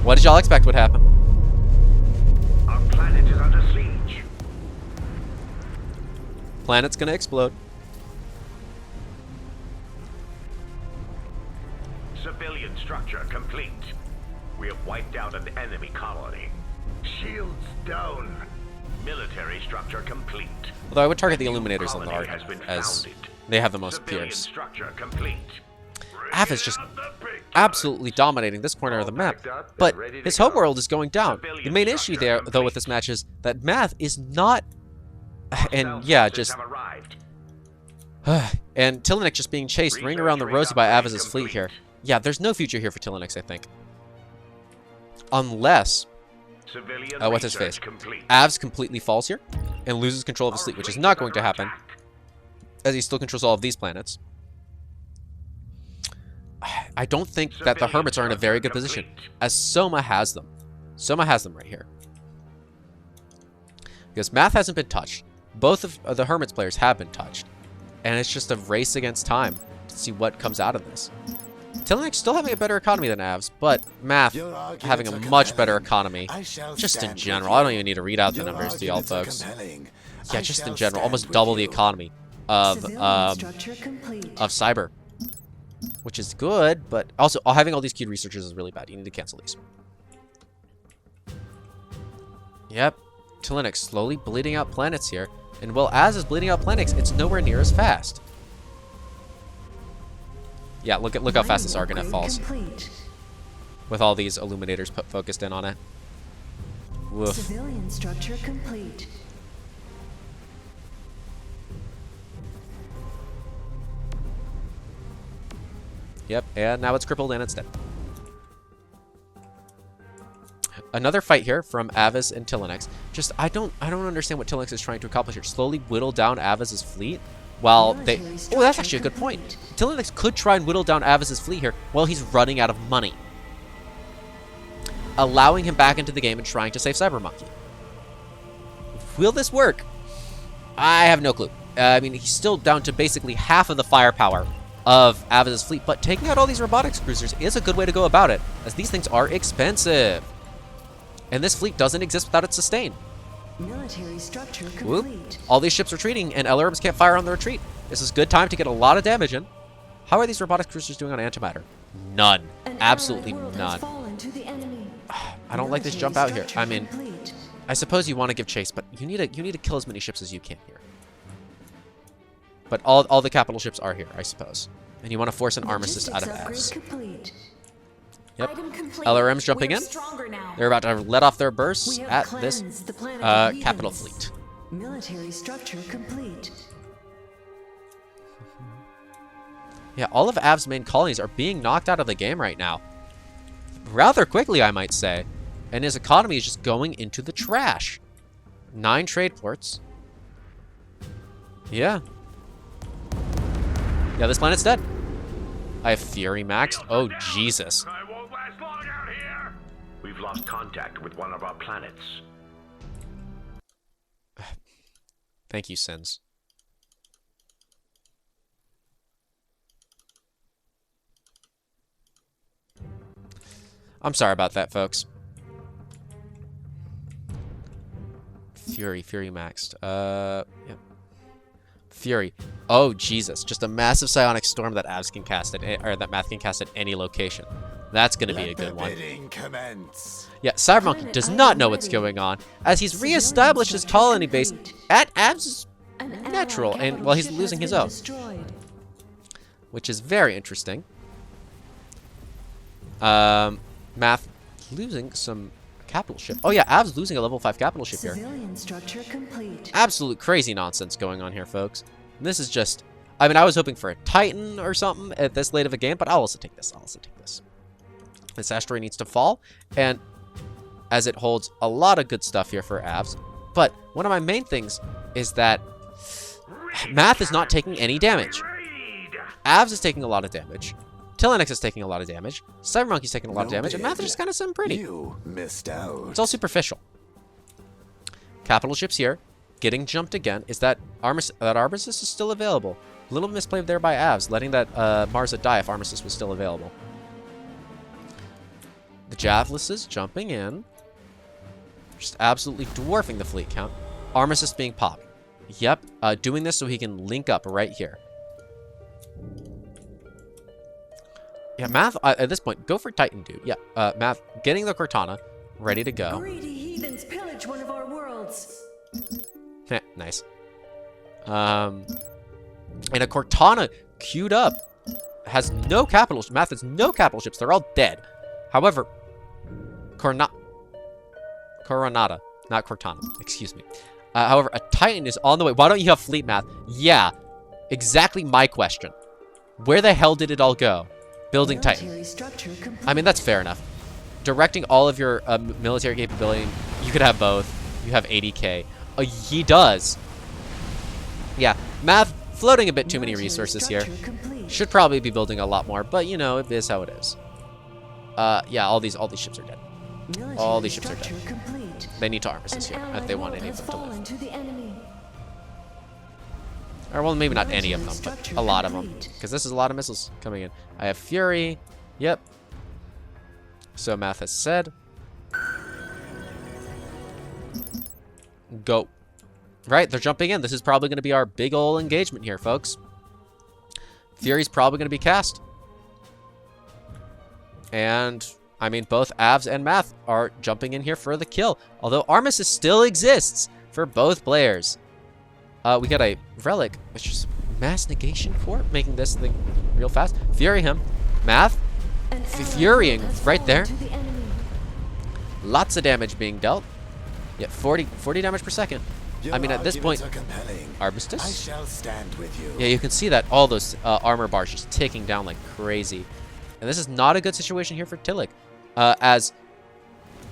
What did y'all expect would happen? Our planet is under siege. Planet's gonna explode. Civilian structure complete. We have wiped out an enemy colony. Shields down. Military structure complete. Although I would target the illuminators on the Colony has been Argonev, as founded. they have the most Civilian peers. structure complete. Av is just Bring out the big absolutely dominating this corner of the map, but his homeworld is going down. The main issue there, though, with this match is that math is not, and guns. yeah, Forces just, have arrived. and Tilenex just being chased, ring around the rosy by Aviz's fleet here. Yeah, there's no future here for Tilenex, I think. Unless, Civilian what's his face? research complete. Avs completely falls here and loses control of his Our fleet, which is fleet not going to under happen, attack. as he still controls all of these planets. I don't think that the Civilian Hermits are in a very good structure position, complete. as Soma has them. Soma has them right here. Because math hasn't been touched. Both of the Hermits players have been touched. And it's just a race against time to see what comes out of this. Tilenex still having a better economy than Avs, but math Your arguments having a are much better compelling. economy. I shall Just in stand with general. you. I don't even need to read out the Your numbers to y'all arguments are folks. compelling. Yeah, I just in shall general. stand Almost with double the you. economy of Civilian structure complete. Cyber. Which is good, but also having all these keyed researchers is really bad. You need to cancel these. Yep. Tilenex slowly bleeding out planets here. And while Az is bleeding out planets, it's nowhere near as fast. Yeah, look how fast this Argonev falls. Complete. With all these illuminators focused in on it. Woof. Civilian structure complete. Yep, and now it's crippled and it's dead. Another fight here from Avis and Tillanex. Just, I don't understand what Tillanex is trying to accomplish here. Slowly whittle down Avis's fleet while they... Oh, that's actually a good point. Tillanex could try and whittle down Avis's fleet here while he's running out of money, allowing him back into the game and trying to save Cybermonkey. Will this work? I have no clue. I mean, he's still down to basically half of the firepower of Avis's fleet, but taking out all these robotics cruisers is a good way to go about it, as these things are expensive. And this fleet doesn't exist without its sustain. Military structure complete. Whoop. All these ships retreating, and LRMs can't fire on the retreat. This is a good time to get a lot of damage in. How are these robotics cruisers doing on antimatter? None. Absolutely none. I don't like this jump out here. I mean, I suppose you want to give chase, but you need to kill as many ships as you can here. But all the capital ships are here, I suppose. And you want to force an armistice out of Avs. Yep. LRM's jumping in. They're about to let off their bursts at this capital fleet. Military structure complete. Yeah, all of Av's main colonies are being knocked out of the game right now. Rather quickly, I might say. And his economy is just going into the trash. 9 trade ports. Yeah. Yeah, this planet's dead. I have Fury maxed. Oh, Jesus. I won't last long out here. We've lost contact with one of our planets. Thank you, Sins. I'm sorry about that, folks. Fury maxed. Yep. Fury. Oh, Jesus. Just a massive psionic storm that Avs can cast at, or that Math can cast at any location. That's going to be a good one. Yeah, Cybermonkey does not know what's going on, as he's reestablished his colony base at Avs' natural, and well, he's losing his own, which is very interesting. Math losing some capital ship. Oh yeah, Av's losing a level 5 capital ship here. Structure complete. Absolute crazy nonsense going on here, folks. And this is just... I mean, I was hoping for a Titan or something at this late of a game, but I'll also take this. This asteroid needs to fall, and as it holds a lot of good stuff here for Avs. But one of my main things is that Math is not taking any damage. Avs is taking a lot of damage. Tillanex is taking a lot of damage. Cybermonkey's taking a lot of damage, and Math is just kind of sitting pretty. You missed out. It's all superficial. Capital ships here, getting jumped again. Is that Armistice is still available? Little misplay there by Avs, letting that Marza die if Armistice was still available. The Javelins is jumping in, just absolutely dwarfing the fleet count. Armistice being popped. Yep, doing this so he can link up right here. Yeah, Math, at this point, go for Titan, dude. Yeah, Math, getting the Cortana, ready to go. Greedy heathens pillage one of our worlds. Nice. And a Cortana queued up. Has no capital, Math has no capital ships. They're all dead. However, Coronata, not Cortana, excuse me. However, a Titan is on the way. Why don't you have fleet, Math? Yeah, exactly my question. Where the hell did it all go? Building Titan. I mean, that's fair enough. Directing all of your military capability, you could have both. You have 80k. He does. Yeah, Math floating a bit too many resources here. Should probably be building a lot more, but you know, it is how it is. Yeah, all these ships are dead. All these ships are dead. They need to armistice here if they want any of them to live. Or, well, maybe not any of them, but a lot of them. Because this is a lot of missiles coming in. I have Fury. Yep. So Math has said. Go. Right, they're jumping in. This is probably going to be our big ol' engagement here, folks. Fury's probably going to be cast. And, I mean, both Avs and Math are jumping in here for the kill. Although Armistice still exists for both players. We got a relic, which is mass negation for it, making this thing real fast. Fury him. Math. Furying right there. Lots of damage being dealt. Yeah, 40 damage per second. I mean, at this point, Armistice. I shall stand with you. Yeah, you can see that all those armor bars just ticking down like crazy. And this is not a good situation here for Tillich, as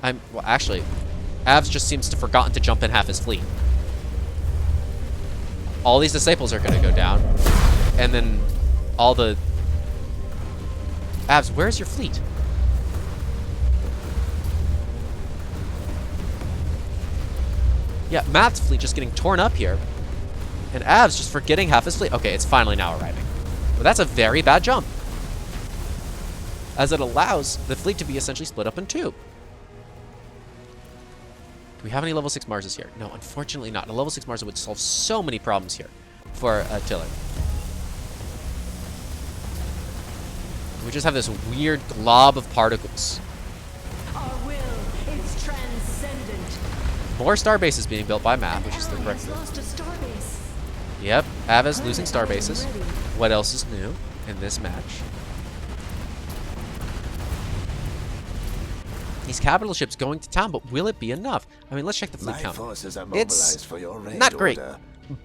Well, actually, Avs just seems to have forgotten to jump in half his fleet. All these disciples are going to go down. And then all the... Avs, where's your fleet? Yeah, Math's fleet just getting torn up here. And Avs just forgetting half his fleet. Okay, it's finally now arriving. But that's a very bad jump, as it allows the fleet to be essentially split up in two. Do we have any level 6 Marses here? No, unfortunately not. A level 6 Marsa would solve so many problems here for Tiller. We just have this weird glob of particles. Our will is transcendent. More star bases being built by Math, which is the correct thing. Lost a starbase. Yep, Ava's losing star bases. What else is new in this match? These capital ships going to town, but will it be enough? I mean, let's check the fleet My count. forces are It's mobilized for your raid not great. order.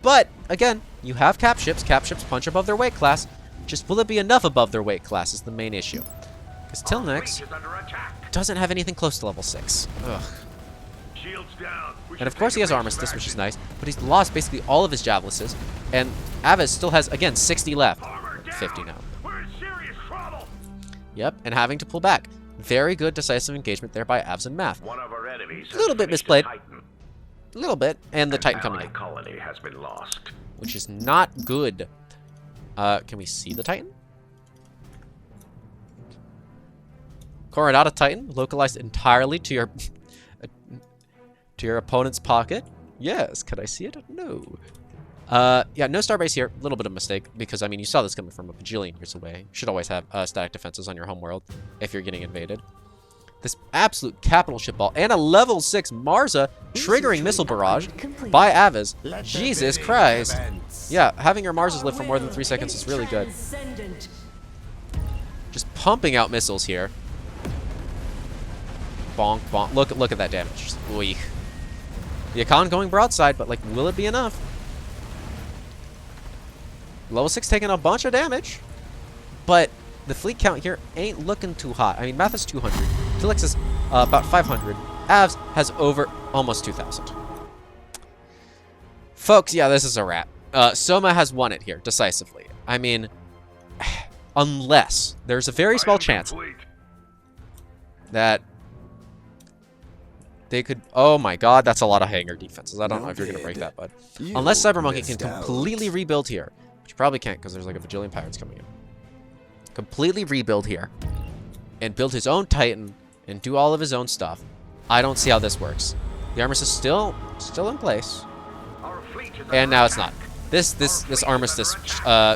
But, again, you have cap ships. Cap ships punch above their weight class. Just will it be enough above their weight class is the main issue. Because Tilnex Fleet is under attack. doesn't have anything close to level 6. Ugh. Shields down. We And should of course take he has evasive Armistice, which is action. nice. But he's lost basically all of his Javelises. And Avis still has, again, 60 left. Armor down. 50 now. We're in serious trouble. Yep, and having to pull back. Very good decisive engagement there by Avs and Math. One of our enemies A little bit has finished misplayed. a Titan. A little bit. And the An Titan coming ally in, colony has been lost. which is not good. Can we see the Titan? Coronado Titan, localized entirely to your opponent's pocket. Yes, could I see it? No. Yeah, no starbase here. A little bit of a mistake, because, I mean, you saw this coming from a bajillion years away. You should always have static defenses on your home world if you're getting invaded. This absolute capital ship ball and a level 6 Marza triggering missile barrage by Avis. Let the Jesus bidding Christ. commence. Yeah, having your Marzas live for more than Our 3 seconds will is really good. transcendent. Just pumping out missiles here. Bonk, bonk. Look at that damage. Just, oy. The Akon going broadside, but, like, will it be enough? Level 6 taking a bunch of damage, but the fleet count here ain't looking too hot. I mean, Math is 200. Tilix is about 500. Avs has over almost 2,000. Folks, yeah, this is a wrap. Soma has won it here decisively. I mean, unless there's a very small chance that they could... Oh my god, that's a lot of hangar defenses. I don't know if you're going to break that, bud. You Unless Cybermonkey can missed out. completely rebuild here, which you probably can't because there's like a bajillion pirates coming in. Completely rebuild here and build his own Titan and do all of his own stuff. I don't see how this works. The Armistice is still in place, Our fleet is and under now it's attack. not. This Armistice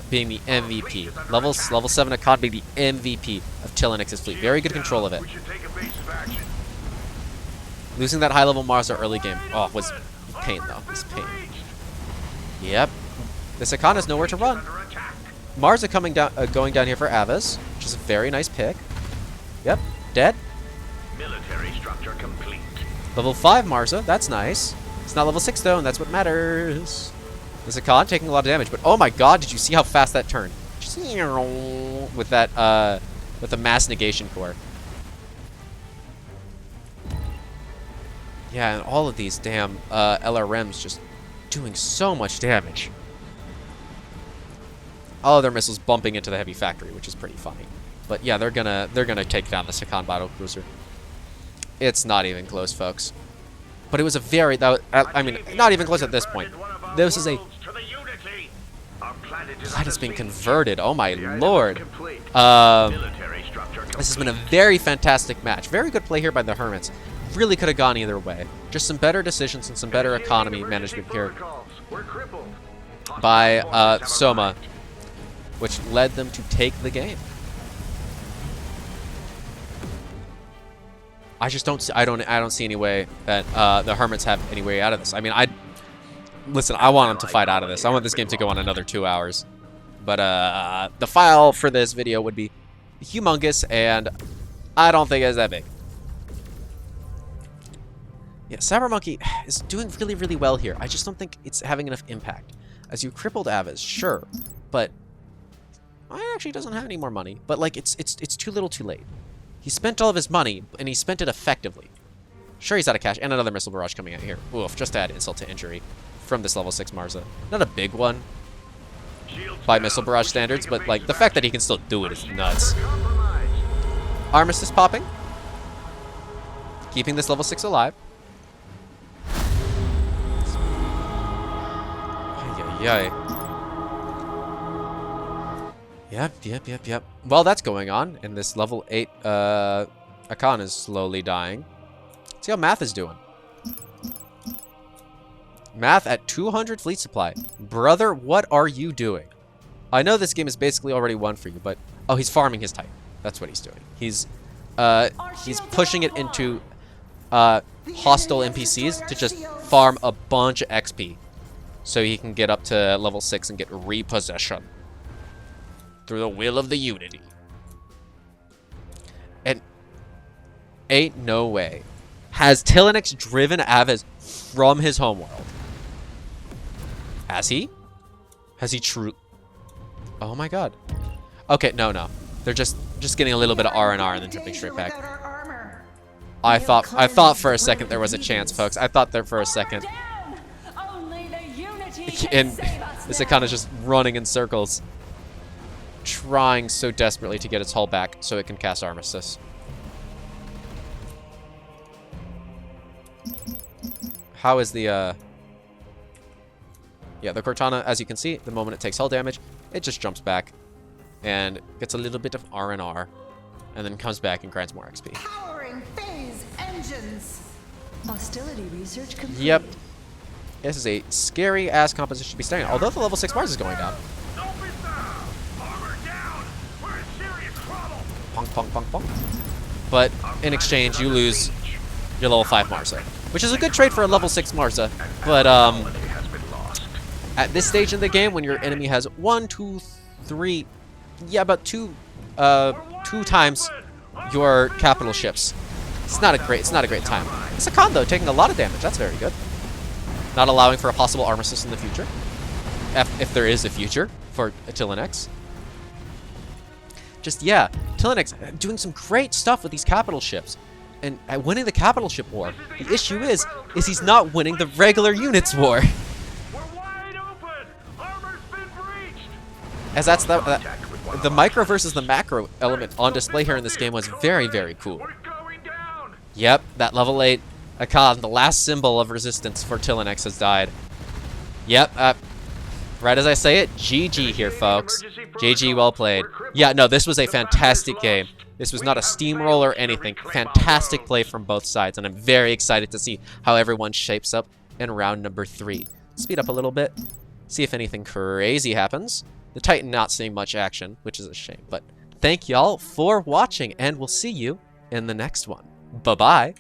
being the MVP. Level 7 Akkad being the MVP of Tillinix's fleet. Very good control of it. We should take evasive action. Losing that high-level Mars early game, was pain, though. It's pain. Yep. This Akkad has nowhere to run. Under attack. Mars are going down here for Avis, which is a very nice pick. Yep, dead. Military structure complete. Level 5 Marza, that's nice. It's not level 6 though, and that's what matters. This Akkad taking a lot of damage, but oh my god, did you see how fast that turned? With that, with the mass negation core. Yeah, and all of these damn LRMs just doing so much damage. All of their missiles bumping into the heavy factory, which is pretty funny. But yeah, they're gonna take down the Sakan battle cruiser. It's not even close, folks. But it was a very I mean, not even close at this point. This is a planet has been converted. Oh my lord. This has been a very fantastic match. Very good play here by the Hermits. Really could have gone either way. Just some better decisions and some better economy management here by Soma, which led them to take the game. I just don't see, I don't see any way that the Hermits have any way out of this. I mean, listen, I want them to fight out of this. I want this game to go on another 2 hours. But the file for this video would be humongous, and I don't think it's that big. Yeah, Cybermonkey is doing really, really well here. I just don't think it's having enough impact. As you crippled Avis, sure, but I actually doesn't have any more money. But like, it's too little, too late. He spent all of his money, and he spent it effectively. Sure, he's out of cash. And another missile barrage coming out here. Oof, just to add insult to injury from this level 6 Marza. Not a big one by missile barrage standards, but like the fact that he can still do it is nuts. Armistice popping. Keeping this level 6 alive. Yay. Yep. Well, that's going on, and this level 8 Akan is slowly dying. Let's see how Math is doing. Math at 200 fleet supply. Brother, what are you doing? I know this game is basically already won for you, but... Oh, he's farming his Titan. That's what he's doing. He's pushing it into hostile NPCs to just farm a bunch of XP. So he can get up to level 6 and get repossession. Through the will of the Unity. And ain't no way. Has Tilinix driven Aves from his homeworld? Has he? Has he true? Oh my god. Okay, no. They're just getting a little bit of R&R and then jumping straight back. I thought for a second there was a chance, folks. I thought there for a second. And this Akana is just running in circles. Trying so desperately to get its hull back so it can cast Armistice. How is the, Yeah, the Cortana, as you can see, the moment it takes hull damage, it just jumps back and gets a little bit of R&R and then comes back and grinds more XP. Powering phase engines. Hostility research complete. Yep. This is a scary-ass composition to be staring at, although the level 6 Mars is going down. Pong. But in exchange, you lose your level 5 Marza, which is a good trade for a level 6 Marza. But at this stage in the game, when your enemy has 1, 2, 3, yeah, about two times your capital ships, it's not a great time. It's a con though, taking a lot of damage. That's very good. Not allowing for a possible armistice in the future, if there is a future for Tilinix. Just, yeah, Tilinix doing some great stuff with these capital ships. And winning the capital ship war. The issue is he's not winning the regular units war. We're wide open. Armor's been breached. As that's the micro versus the macro element on display here in this game was very, very cool. We're going down. Yep, that level 8 Akan, the last symbol of resistance for Tilinix, has died. Yep, right as I say it, GG here, folks. GG, well played. Yeah, no, this was a fantastic game. This was not a steamroller or anything. Fantastic play from both sides, and I'm very excited to see how everyone shapes up in round number 3. Speed up a little bit, see if anything crazy happens. The Titan not seeing much action, which is a shame, but thank y'all for watching, and we'll see you in the next one. Bye-bye.